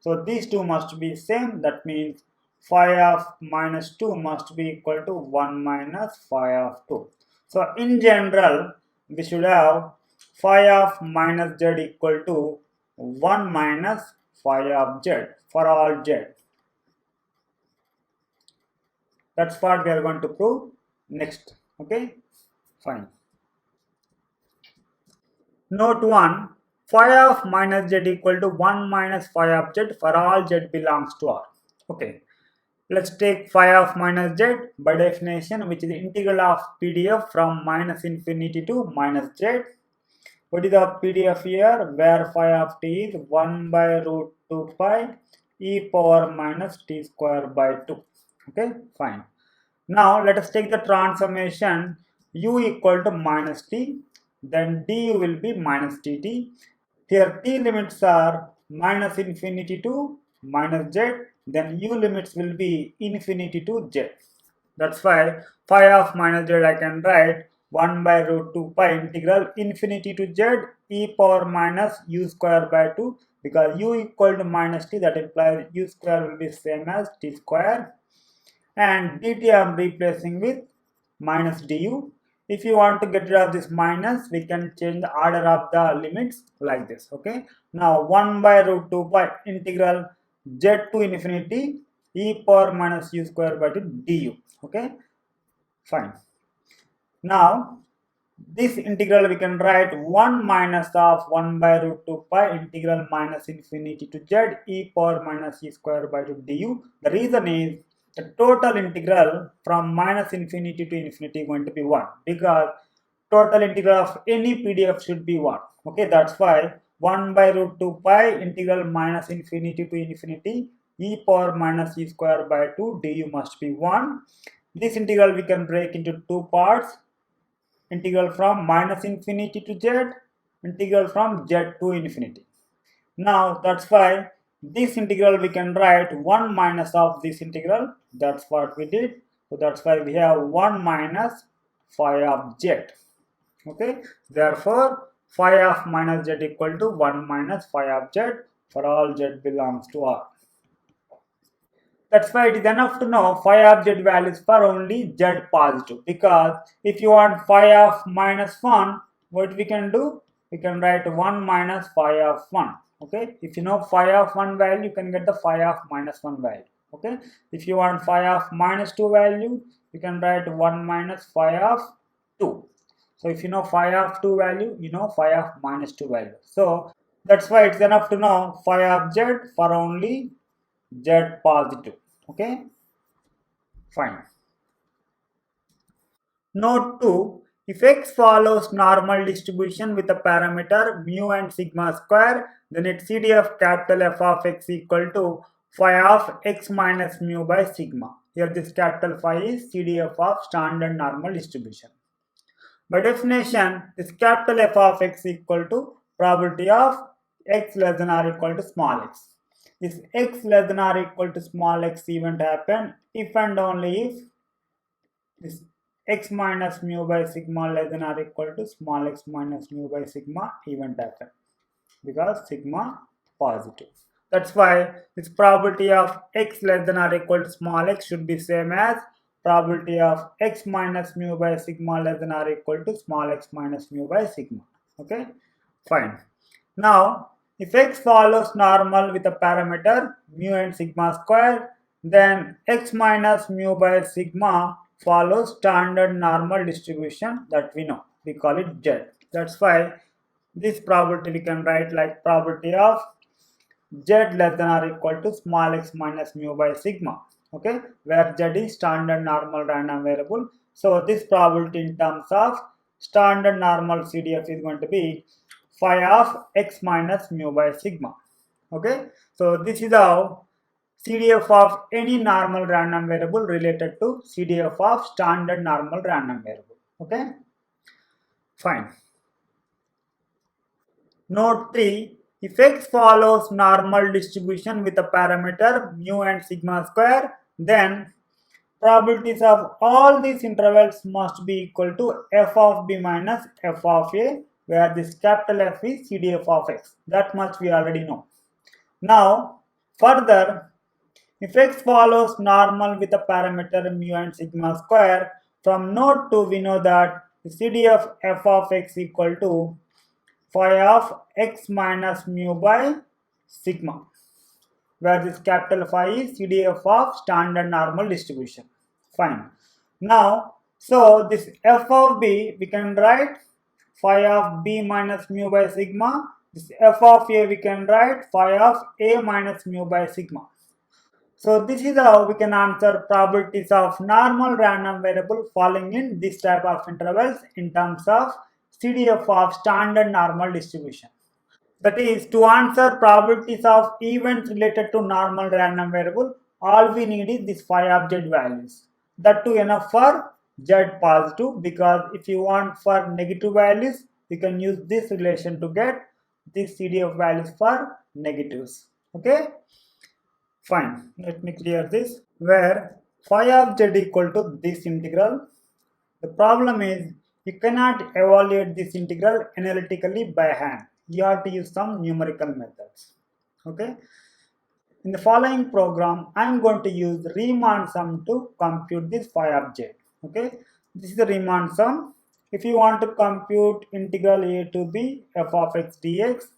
S1: So these two must be same. That means phi of minus 2 must be equal to 1 minus phi of 2. So in general, we should have phi of minus z equal to 1 minus phi of z for all z. That's what we are going to prove next. Okay, fine. Note 1. Phi of minus z equal to 1 minus phi of z for all z belongs to R. Okay. Let's take phi of minus z by definition, which is the integral of PDF from minus infinity to minus z. What is the PDF here? Where phi of t is 1 by root 2 pi e power minus t square by 2. Okay, fine. Now let us take the transformation u equal to minus t, then du will be minus dt. Here t limits are minus infinity to minus z, then u limits will be infinity to z. That's why phi of minus z I can write 1 by root 2 pi integral infinity to z e power minus u square by 2, because u equal to minus t, that implies u square will be same as t square, and dt I am replacing with minus du. If you want to get rid of this minus, we can change the order of the limits like this. Okay, now 1 by root 2 pi integral z to infinity e power minus u square by 2 du. Okay, fine. Now this integral we can write 1 minus of 1 by root 2 pi integral minus infinity to z e power minus e square by 2 du. The reason is the total integral from minus infinity to infinity going to be 1, because total integral of any PDF should be 1. Okay, that's why 1 by root 2 pi integral minus infinity to infinity e power minus e square by 2 du must be 1. This integral we can break into two parts. Integral from minus infinity to z, integral from z to infinity. Now that's why this integral we can write 1 minus of this integral. That's what we did. So that's why we have 1 minus phi of z. Okay, therefore phi of minus z equal to 1 minus phi of z for all z belongs to R. That's why it is enough to know phi of z values for only z positive, because if you want phi of minus 1, what we can do? We can write 1 minus phi of 1. Okay, if you know phi of one value, you can get the phi of minus one value. Okay, if you want phi of minus 2 value, you can write 1 minus phi of 2. So if you know phi of 2 value, you know phi of minus 2 value. So that's why it's enough to know phi of z for only z positive. Okay, fine. Note 2. If x follows normal distribution with a parameter mu and sigma square, then its CDF capital F of x equal to phi of x minus mu by sigma. Here this capital phi is CDF of standard normal distribution. By definition, this capital F of x equal to probability of x less than or equal to small x. This x less than or equal to small x event happen if and only if this x minus mu by sigma less than or equal to small x minus mu by sigma event happen because sigma positive. That's why this probability of x less than or equal to small x should be same as probability of x minus mu by sigma less than or equal to small x minus mu by sigma. Okay, fine. Now, if x follows normal with a parameter mu and sigma square, then x minus mu by sigma follows standard normal distribution that we know. We call it z. That's why this probability we can write like probability of z less than or equal to small x minus mu by sigma. Okay, where z is standard normal random variable. So this probability in terms of standard normal CDF is going to be phi of x minus mu by sigma. Okay, so this is how CDF of any normal random variable related to CDF of standard normal random variable. Okay, fine. Note 3. If x follows normal distribution with a parameter mu and sigma square, then probabilities of all these intervals must be equal to f of b minus f of a, where this capital F is CDF of x. That much we already know. Now, further, if x follows normal with a parameter mu and sigma square, from note 2 we know that the CDF f of x equal to phi of x minus mu by sigma, where this capital phi is CDF of standard normal distribution. Fine. Now, so this f of b we can write phi of b minus mu by sigma. This f of a we can write phi of a minus mu by sigma. So this is how we can answer probabilities of normal random variable falling in this type of intervals in terms of CDF of standard normal distribution. That is, to answer probabilities of events related to normal random variable, all we need is this phi of z values. That too enough for z positive, because if you want for negative values, you can use this relation to get this CDF values for negatives. Okay, fine. Let me clear this. Where phi of z equal to this integral. The problem is you cannot evaluate this integral analytically by hand. You have to use some numerical methods. Okay. In the following program, I am going to use Riemann sum to compute this phi of z. Okay. This is the Riemann sum. If you want to compute integral a to b f of x dx,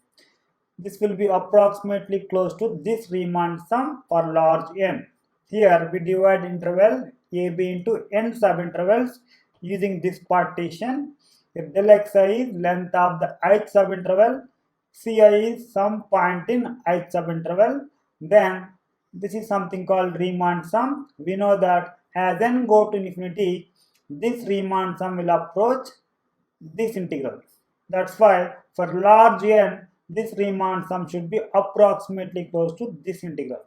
S1: this will be approximately close to this Riemann sum for large n. Here we divide interval ab into n subintervals using this partition. If del xi is length of the ith subinterval, ci is some point in ith subinterval, then this is something called Riemann sum. We know that as n go to infinity, this Riemann sum will approach this integral. That's why for large n, this Riemann sum should be approximately close to this integral.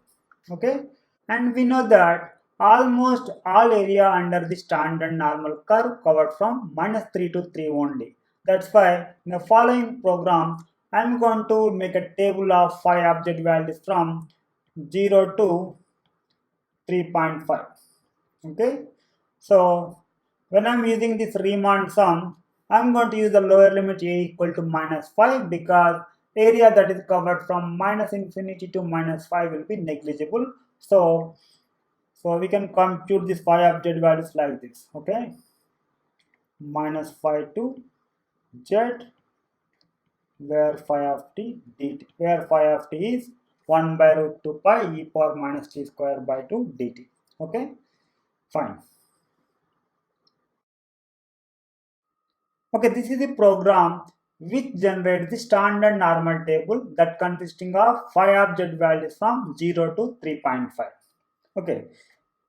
S1: Okay, and we know that almost all area under the standard normal curve covered from -3 to 3 only. That's why in the following program, I'm going to make a table of phi object values from 0 to 3.5. Okay, so when I'm using this Riemann sum, I'm going to use the lower limit a equal to -5, because area that is covered from -infinity to -5 will be negligible. So we can compute this phi of z values like this. Okay, -5 to z where phi of t dt, where phi of t is 1 by root 2 pi e power minus t square by 2 dt. Okay, fine. Okay, this is the program which generates the standard normal table that consisting of 5 object values from 0 to 3.5. Okay,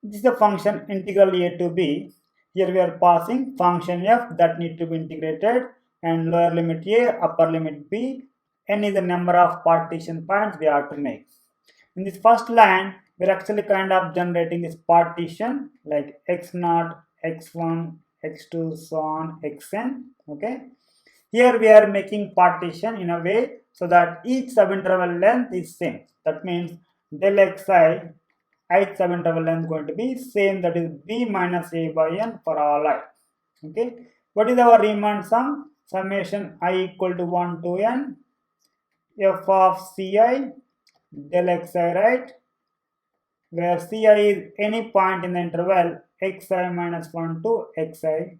S1: this is the function integral a to b. Here we are passing function f that need to be integrated and lower limit a, upper limit b. N is the number of partition points we have to make. In this first line, we're actually kind of generating this partition like x0, x1, x2, so on, xn. Okay. Here we are making partition in a way so that each subinterval length is same. That means del xi, ith subinterval length going to be same, that is b minus a by n for all I. Okay. What is our Riemann sum? Summation I equal to 1 to n f of ci del xi, right? Where ci is any point in the interval xi minus 1 to xi.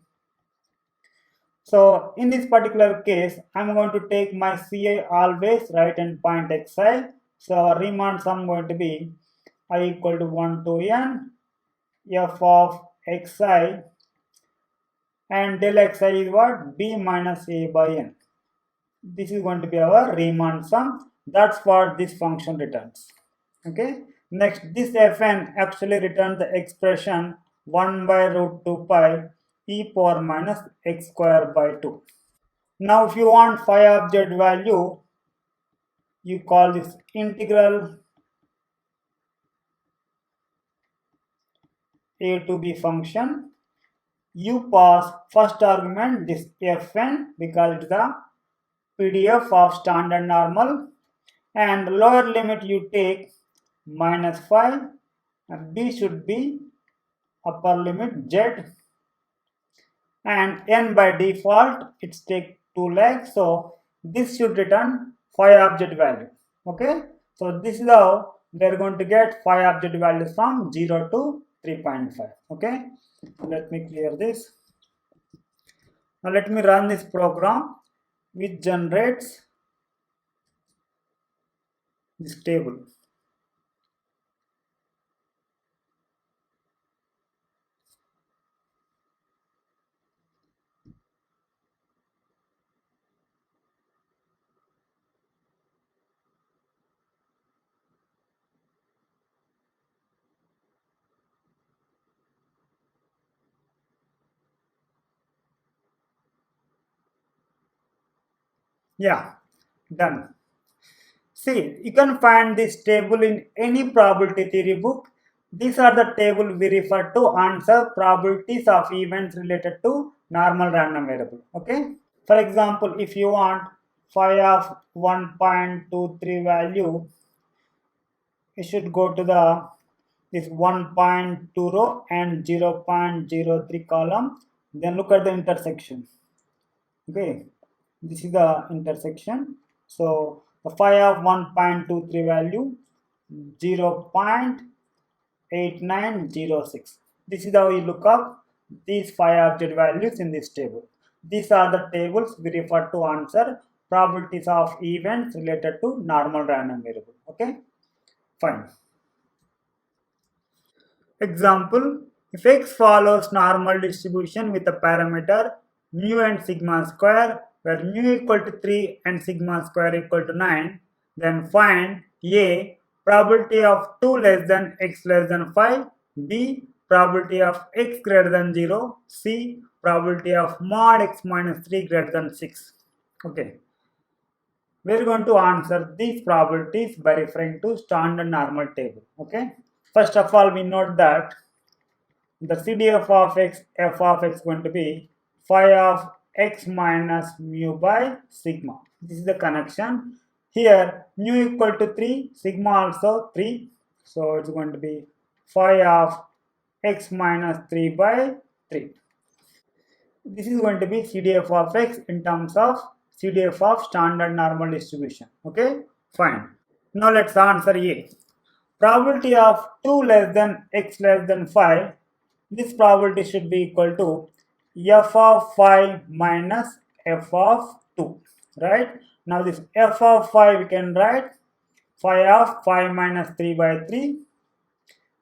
S1: So in this particular case, I'm going to take my ci always right hand point xi. So our Riemann sum going to be I equal to 1 to n f of xi, and del xi is what? B minus a by n. This is going to be our Riemann sum. That's what this function returns. Okay. Next, this fn actually returns the expression 1 by root 2 pi e power minus x square by 2. Now, if you want phi object value, you call this integral a to b function. You pass first argument this fn because it's the PDF of standard normal, and lower limit you take minus 5, and b should be upper limit z, and n by default it's take 2 legs, so this should return phi object value. Okay, so this is how we're going to get phi object values from 0 to 3.5. Okay, let me clear this. Now let me run this program which generates this table. Yeah, done. See, you can find this table in any probability theory book. These are the table we refer to answer probabilities of events related to normal random variable. Okay. For example, if you want phi of 1.23 value, you should go to the this 1.2 row and 0.03 column. Then look at the intersection. Okay, this is the intersection. So the phi of 1.23 value 0.8906. This is how you look up these phi object values in this table. These are the tables we refer to answer probabilities of events related to normal random variable. Okay, fine. Example, if x follows normal distribution with a parameter mu and sigma square, where mu equal to 3 and sigma square equal to 9, then find a probability of 2 less than x less than 5, b probability of x greater than 0, c probability of mod x minus 3 greater than 6. Okay, we are going to answer these probabilities by referring to standard normal table. Okay, first of all, we note that the CDF of x, f of x going to be phi of x minus mu by sigma. This is the connection. Here mu equal to 3, sigma also 3. So it's going to be phi of x minus 3 by 3. This is going to be CDF of x in terms of CDF of standard normal distribution. Okay, fine. Now let's answer A. Probability of 2 less than x less than 5, this probability should be equal to f of 5 minus f of 2. right? Now this f of phi we can write phi of phi minus 3 by 3,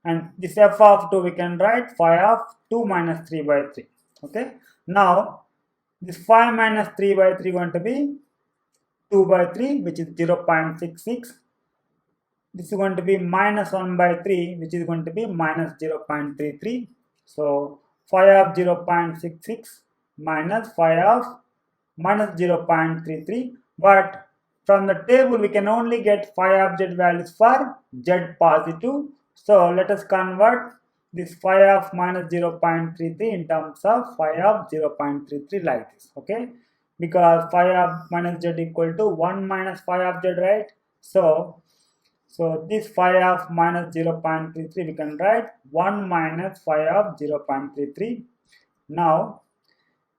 S1: and this f of 2 we can write phi of 2 minus 3 by 3. Okay, now this phi minus 3 by 3 going to be 2 by 3, which is 0.66. This is going to be minus 1 by 3, which is going to be minus 0.33. So phi of 0.66 minus phi of minus 0.33. But from the table, we can only get phi of z values for z positive. So let us convert this phi of minus 0.33 in terms of phi of 0.33 like this. Okay, because phi of minus z equal to 1 minus phi of z, right? So this phi of minus 0.33 we can write 1 minus phi of 0.33. Now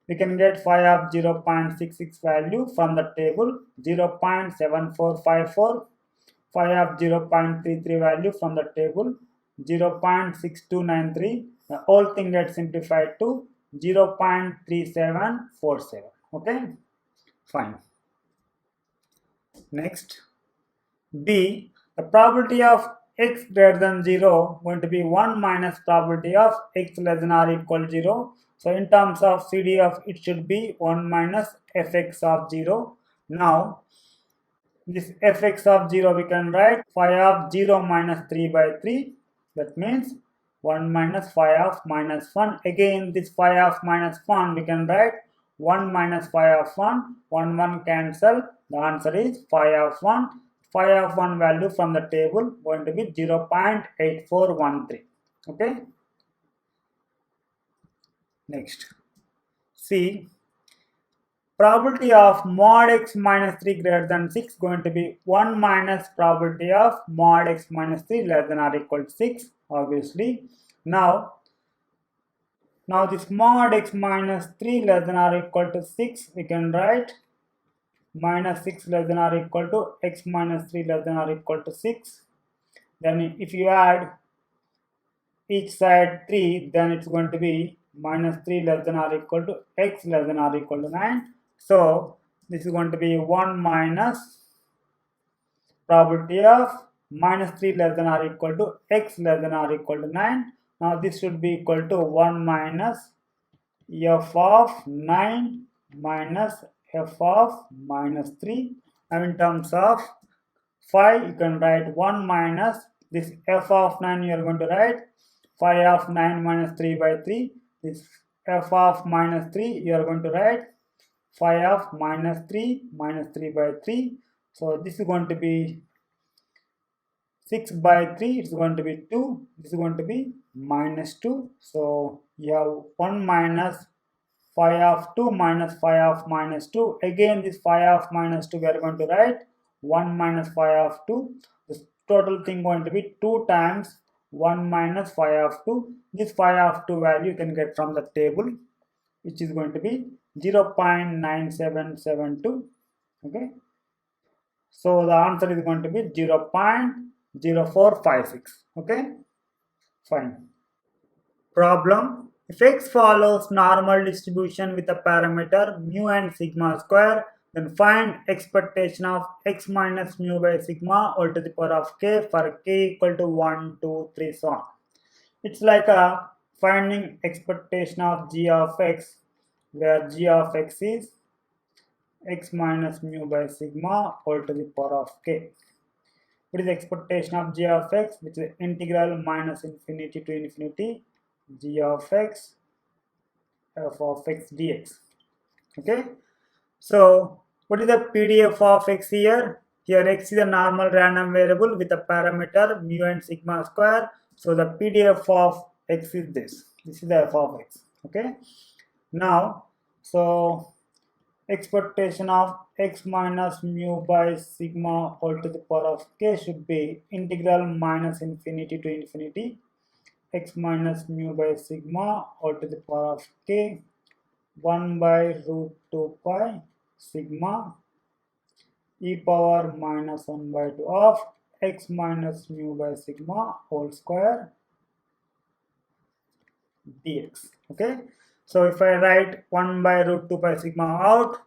S1: we can get phi of 0.66 value from the table, 0.7454, phi of 0.33 value from the table, 0.6293. The whole thing gets simplified to 0.3747. Okay, fine. Next, B, the probability of x greater than 0 going to be 1 minus probability of x less than or equal to 0. So in terms of CD of it should be 1 minus fx of 0. Now this fx of 0 we can write phi of 0 minus 3 by 3. That means 1 minus phi of minus 1. Again this phi of minus 1 we can write 1 minus phi of 1. 1 cancel. The answer is phi of 1. Phi of 1 value from the table going to be 0.8413. Okay. Next. See, probability of mod x minus 3 greater than 6 going to be 1 minus probability of mod x minus 3 less than or equal to 6, obviously. Now this mod x minus 3 less than or equal to 6 we can write minus 6 less than or equal to x minus 3 less than or equal to 6. Then if you add each side 3, then it's going to be minus 3 less than or equal to x less than or equal to 9. So this is going to be 1 minus probability of minus 3 less than or equal to x less than or equal to 9. Now this should be equal to 1 minus f of 9 minus f of minus 3. And in terms of phi, you can write 1 minus this f of 9 you are going to write phi of 9 minus 3 by 3. This f of minus 3 you are going to write phi of minus 3 by 3. So this is going to be 6 by 3, it's going to be 2. This is going to be minus 2. So you have 1 minus phi of 2 minus phi of minus 2. Again this phi of minus 2 we are going to write 1 minus phi of 2. This total thing going to be 2 times 1 minus phi of 2. This phi of 2 value you can get from the table, which is going to be 0.9772. Okay, so the answer is going to be 0.0456. Okay, fine. Problem: if x follows normal distribution with a parameter mu and sigma square, then find expectation of x minus mu by sigma all to the power of k for k equal to 1, 2, 3, so on. It's like a finding expectation of g of x, where g of x is x minus mu by sigma all to the power of k. What is the expectation of g of x, which is integral minus infinity to infinity g of x f of x dx. Okay, so what is the PDF of x here? Here x is a normal random variable with a parameter mu and sigma square. So the PDF of x is this. This is the f of x. Okay, now so expectation of x minus mu by sigma all to the power of k should be integral minus infinity to infinity x minus mu by sigma all to the power of k 1 by root 2 pi sigma e power minus 1 by 2 of x minus mu by sigma whole square dx. Okay, so if I write 1 by root 2 pi sigma out,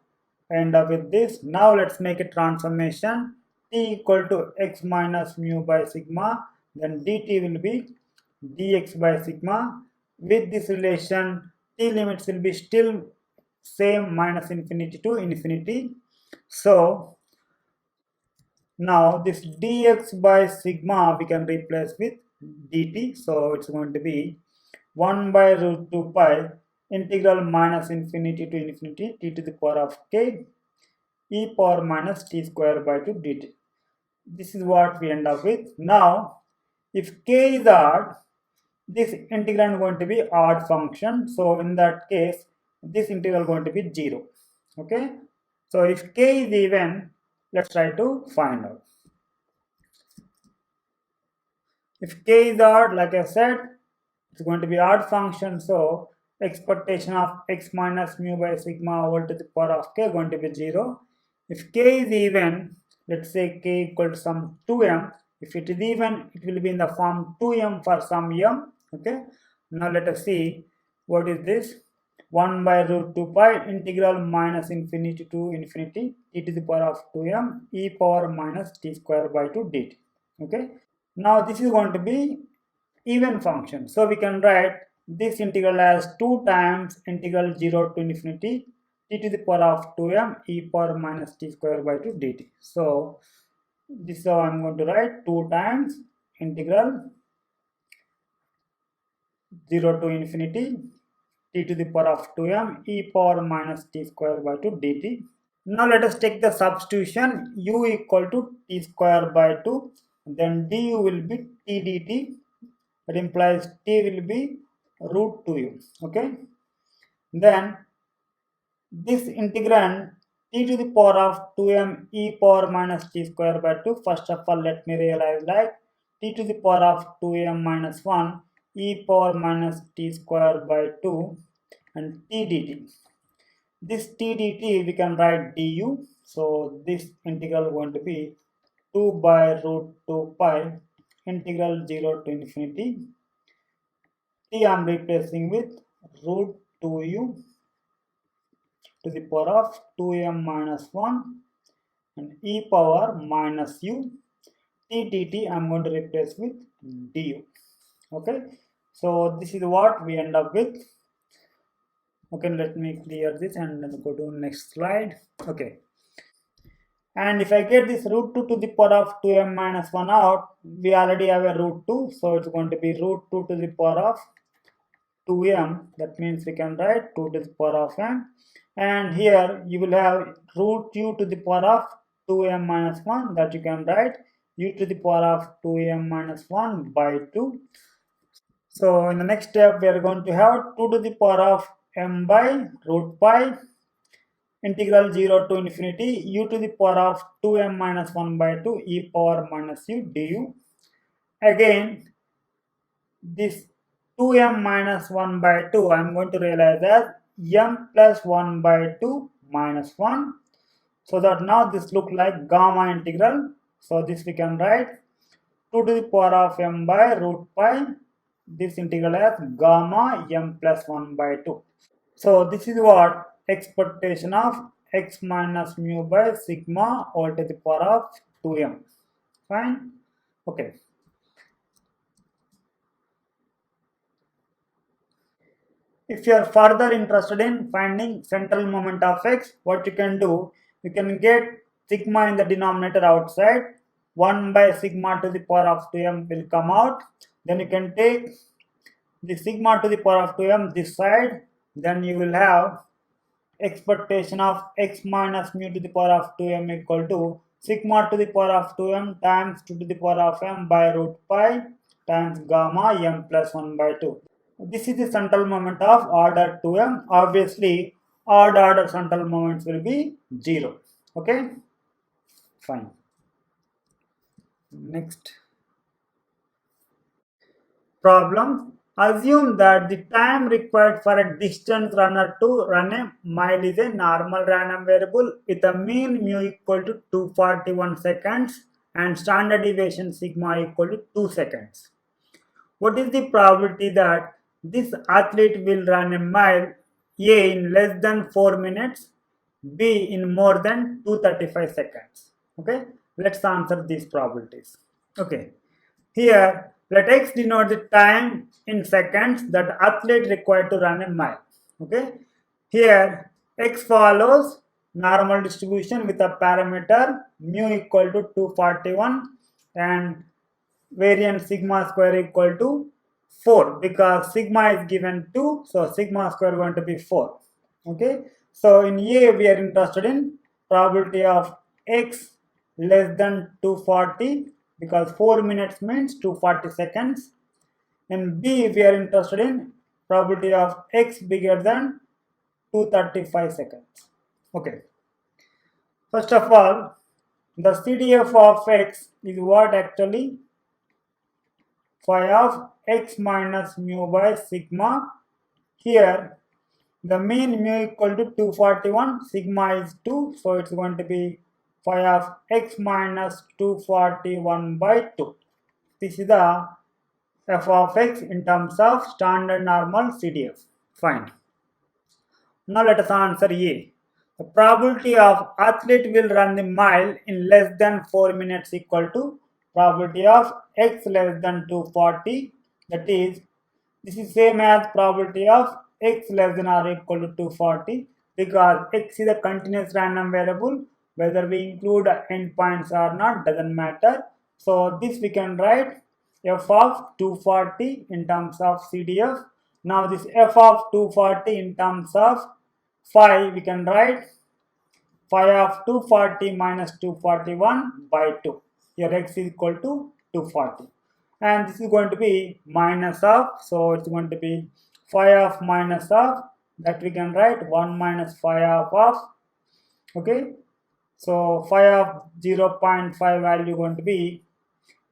S1: end up with this. Now let's make a transformation. T equal to x minus mu by sigma, then dt will be dx by sigma. With this relation, t limits will be still same, minus infinity to infinity. So now this dx by sigma we can replace with dt. So it's going to be 1 by root 2 pi integral minus infinity to infinity t to the power of k e power minus t square by 2 dt. This is what we end up with. Now, if k is odd, this integral is going to be odd function. So in that case, this integral is going to be 0. Okay. So if k is even, let's try to find out. If k is odd, like I said, it's going to be odd function. So expectation of x minus mu by sigma whole to the power of k going to be 0. If k is even, let's say k equal to some 2m. If it is even, it will be in the form 2m for some m. Okay. Now let us see what is this. 1 by root 2 pi integral minus infinity to infinity e to the power of 2m e power minus t square by 2 dt. Okay. Now this is going to be even function. So we can write this integral as 2 times integral 0 to infinity t to the power of 2m e power minus t square by 2 dt. So this is how I'm going to write 2 times integral 0 to infinity t to the power of 2m e power minus t square by 2 dt. Now let us take the substitution u equal to t square by 2, then du will be t dt. That implies t will be root 2u. Okay. Then this integrand t to the power of 2m e power minus t square by 2. First of all, let me realize like t to the power of 2m minus 1 e power minus t square by 2 and t dt. This t dt we can write du. So this integral going to be 2 by root 2 pi integral 0 to infinity t I am replacing with root 2u to the power of 2m minus 1 and e power minus u t dt I am going to replace with du. Okay. So this is what we end up with. Okay, let me clear this and then go to next slide. Okay. And if I get this root 2 to the power of 2m minus 1 out, we already have a root 2. So it's going to be root 2 to the power of 2m. That means we can write 2 to the power of m. And here you will have root u to the power of 2m minus 1, that you can write u to the power of 2m minus 1 by 2. So in the next step, we are going to have 2 to the power of m by root pi integral 0 to infinity u to the power of 2m minus 1 by 2 e power minus u du. Again, this 2m minus 1 by 2 I am going to realize as m plus 1 by 2 minus 1. So that now this look like gamma integral. So this we can write 2 to the power of m by root pi. This integral as gamma m plus 1 by 2. So this is what expectation of x minus mu by sigma all to the power of 2m. Fine. Okay. If you are further interested in finding central moment of x, what you can do, you can get sigma in the denominator outside. 1 by sigma to the power of 2m will come out. Then you can take the sigma to the power of 2m this side. Then you will have expectation of x minus mu to the power of 2m equal to sigma to the power of 2m times 2 to the power of m by root pi times gamma m plus 1 by 2. This is the central moment of order 2m. Obviously, odd order central moments will be 0. Okay, fine. Next problem. Assume that the time required for a distance runner to run a mile is a normal random variable with a mean mu equal to 241 seconds and standard deviation sigma equal to 2 seconds. What is the probability that this athlete will run a mile A in less than 4 minutes B in more than 235 seconds. Okay, let's answer these probabilities. Okay, here let x denote the time in seconds that athlete required to run a mile. Okay, here x follows normal distribution with a parameter mu equal to 241 and variance sigma square equal to 4 because sigma is given 2, so sigma square going to be 4. Okay, so in A we are interested in probability of x less than 240 because 4 minutes means 240 seconds. In B we are interested in probability of x bigger than 235 seconds. Okay, first of all, the CDF of x is what actually? Phi of x minus mu by sigma. Here the mean mu equal to 241, sigma is 2, so it's going to be phi of x minus 241 by 2. This is the f of x in terms of standard normal CDF. Fine. Now let us answer A. The probability of athlete will run the mile in less than 4 minutes equal to probability of x less than 240. That is, this is same as probability of x less than or equal to 240 because x is a continuous random variable. Whether we include endpoints or not doesn't matter. So this we can write f of 240 in terms of CDF. Now this f of 240 in terms of phi, we can write phi of 240 minus 241 by 2. Here x is equal to 240. And this is going to be minus of, so it's going to be phi of minus of, that we can write 1 minus phi of, okay. So phi of 0.5 value going to be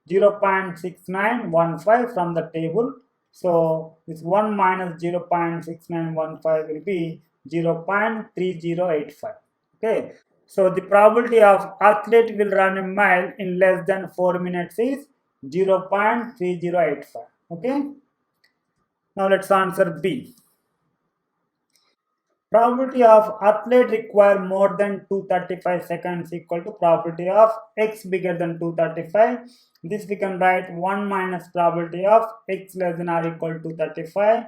S1: 0.6915 from the table. So this 1 minus 0.6915 will be 0.3085. Okay. So the probability of athlete will run a mile in less than 4 minutes is 0.3085. Okay. Now let's answer B. Probability of athlete require more than 235 seconds equal to probability of x bigger than 235. This we can write 1 minus probability of x less than or equal to 235.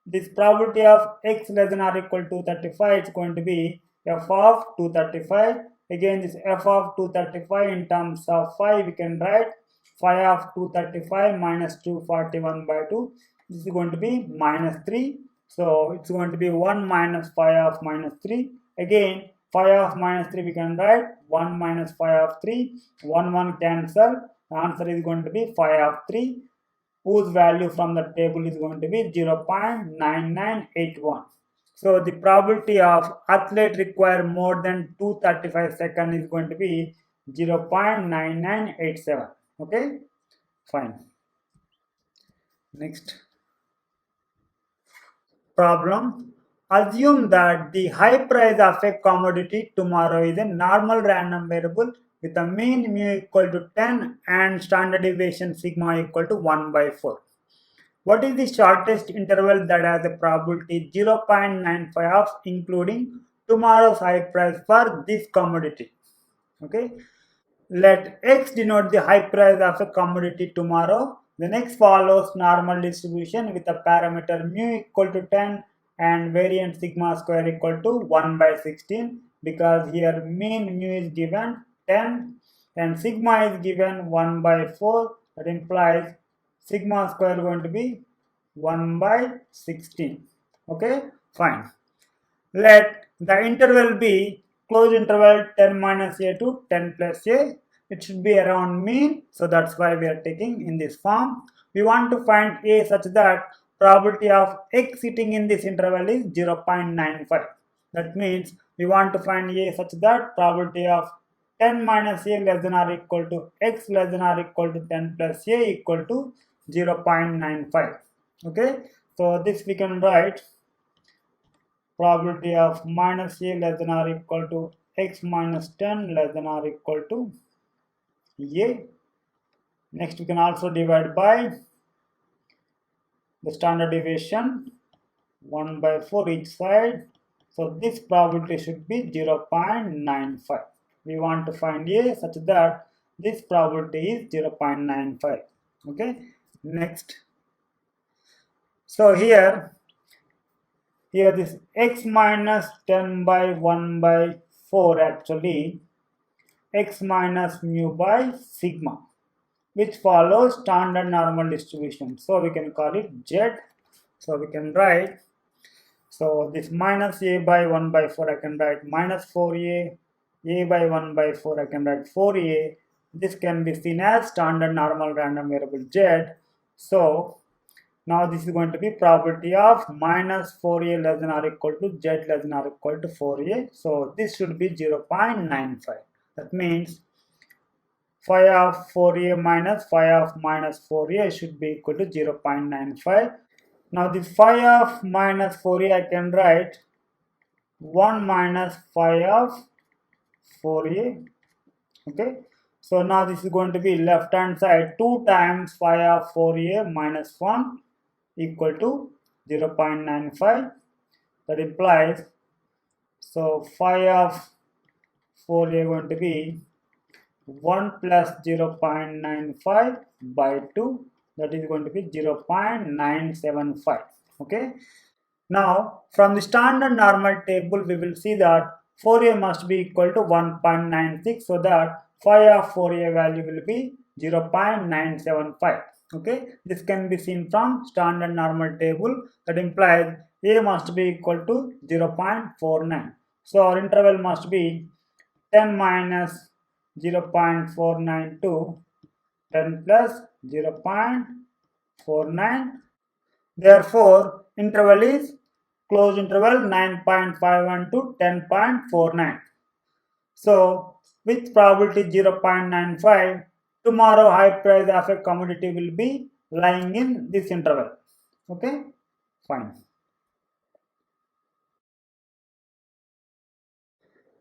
S1: This probability of x less than or equal to 235 is going to be f of 235. Again, this f of 235 in terms of phi, we can write phi of 235 minus 241 by 2. This is going to be minus 3. So it's going to be 1 minus phi of minus 3. Again, phi of minus 3 we can write 1 minus phi of 3. 1 cancel. The answer is going to be phi of 3, whose value from the table is going to be 0.9981. So the probability of athlete require more than 235 seconds is going to be 0.9987. Okay, fine. Next problem. Assume that the high price of a commodity tomorrow is a normal random variable with a mean mu equal to 10 and standard deviation sigma equal to 1 by 4. What is the shortest interval that has a probability 0.95 of including tomorrow's high price for this commodity? Okay. Let x denote the high price of a commodity tomorrow. The next follows normal distribution with a parameter mu equal to 10 and variance sigma square equal to 1 by 16 because here mean mu is given 10 and sigma is given 1 by 4. That implies sigma square going to be 1 by 16. Okay, fine. Let the interval be closed interval 10 minus a to 10 plus a. It should be around mean, so that's why we are taking in this form. We want to find a such that probability of x sitting in this interval is 0.95. That means we want to find a such that probability of 10 minus a less than or equal to x less than or equal to 10 plus a equal to 0.95. Okay, so this we can write probability of minus a less than or equal to x minus 10 less than or equal to a. Next we can also divide by the standard deviation 1 by 4 each side. So this probability should be 0.95. We want to find A such that this probability is 0.95. Okay, next. So here this x minus 10 by 1 by 4 actually x minus mu by sigma, which follows standard normal distribution. So we can call it Z. So we can write, so this minus a by 1 by 4 I can write minus 4a, a by 1 by 4 I can write 4a. This can be seen as standard normal random variable Z. So now this is going to be probability of minus 4a less than or equal to Z less than or equal to 4a. So this should be 0.95. That means phi of 4a minus phi of minus 4a should be equal to 0.95. Now this phi of minus 4a I can write 1 minus phi of 4a. Okay. So now this is going to be left hand side 2 times phi of 4a minus 1 equal to 0.95. That implies, so phi of 4a going to be 1 plus 0.95 by 2, that is going to be 0.975. Okay. Now from the standard normal table we will see that 4a must be equal to 1.96, so that phi of 4a value will be 0.975. Okay, this can be seen from standard normal table. That implies a must be equal to 0.49. So our interval must be 10 minus 0.492, 10 plus 0.49. Therefore, interval is closed interval 9.51 to 10.49. So, with probability 0.95, tomorrow high price of a commodity will be lying in this interval. Okay, fine.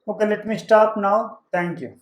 S1: Okay, let me stop now. Thank you.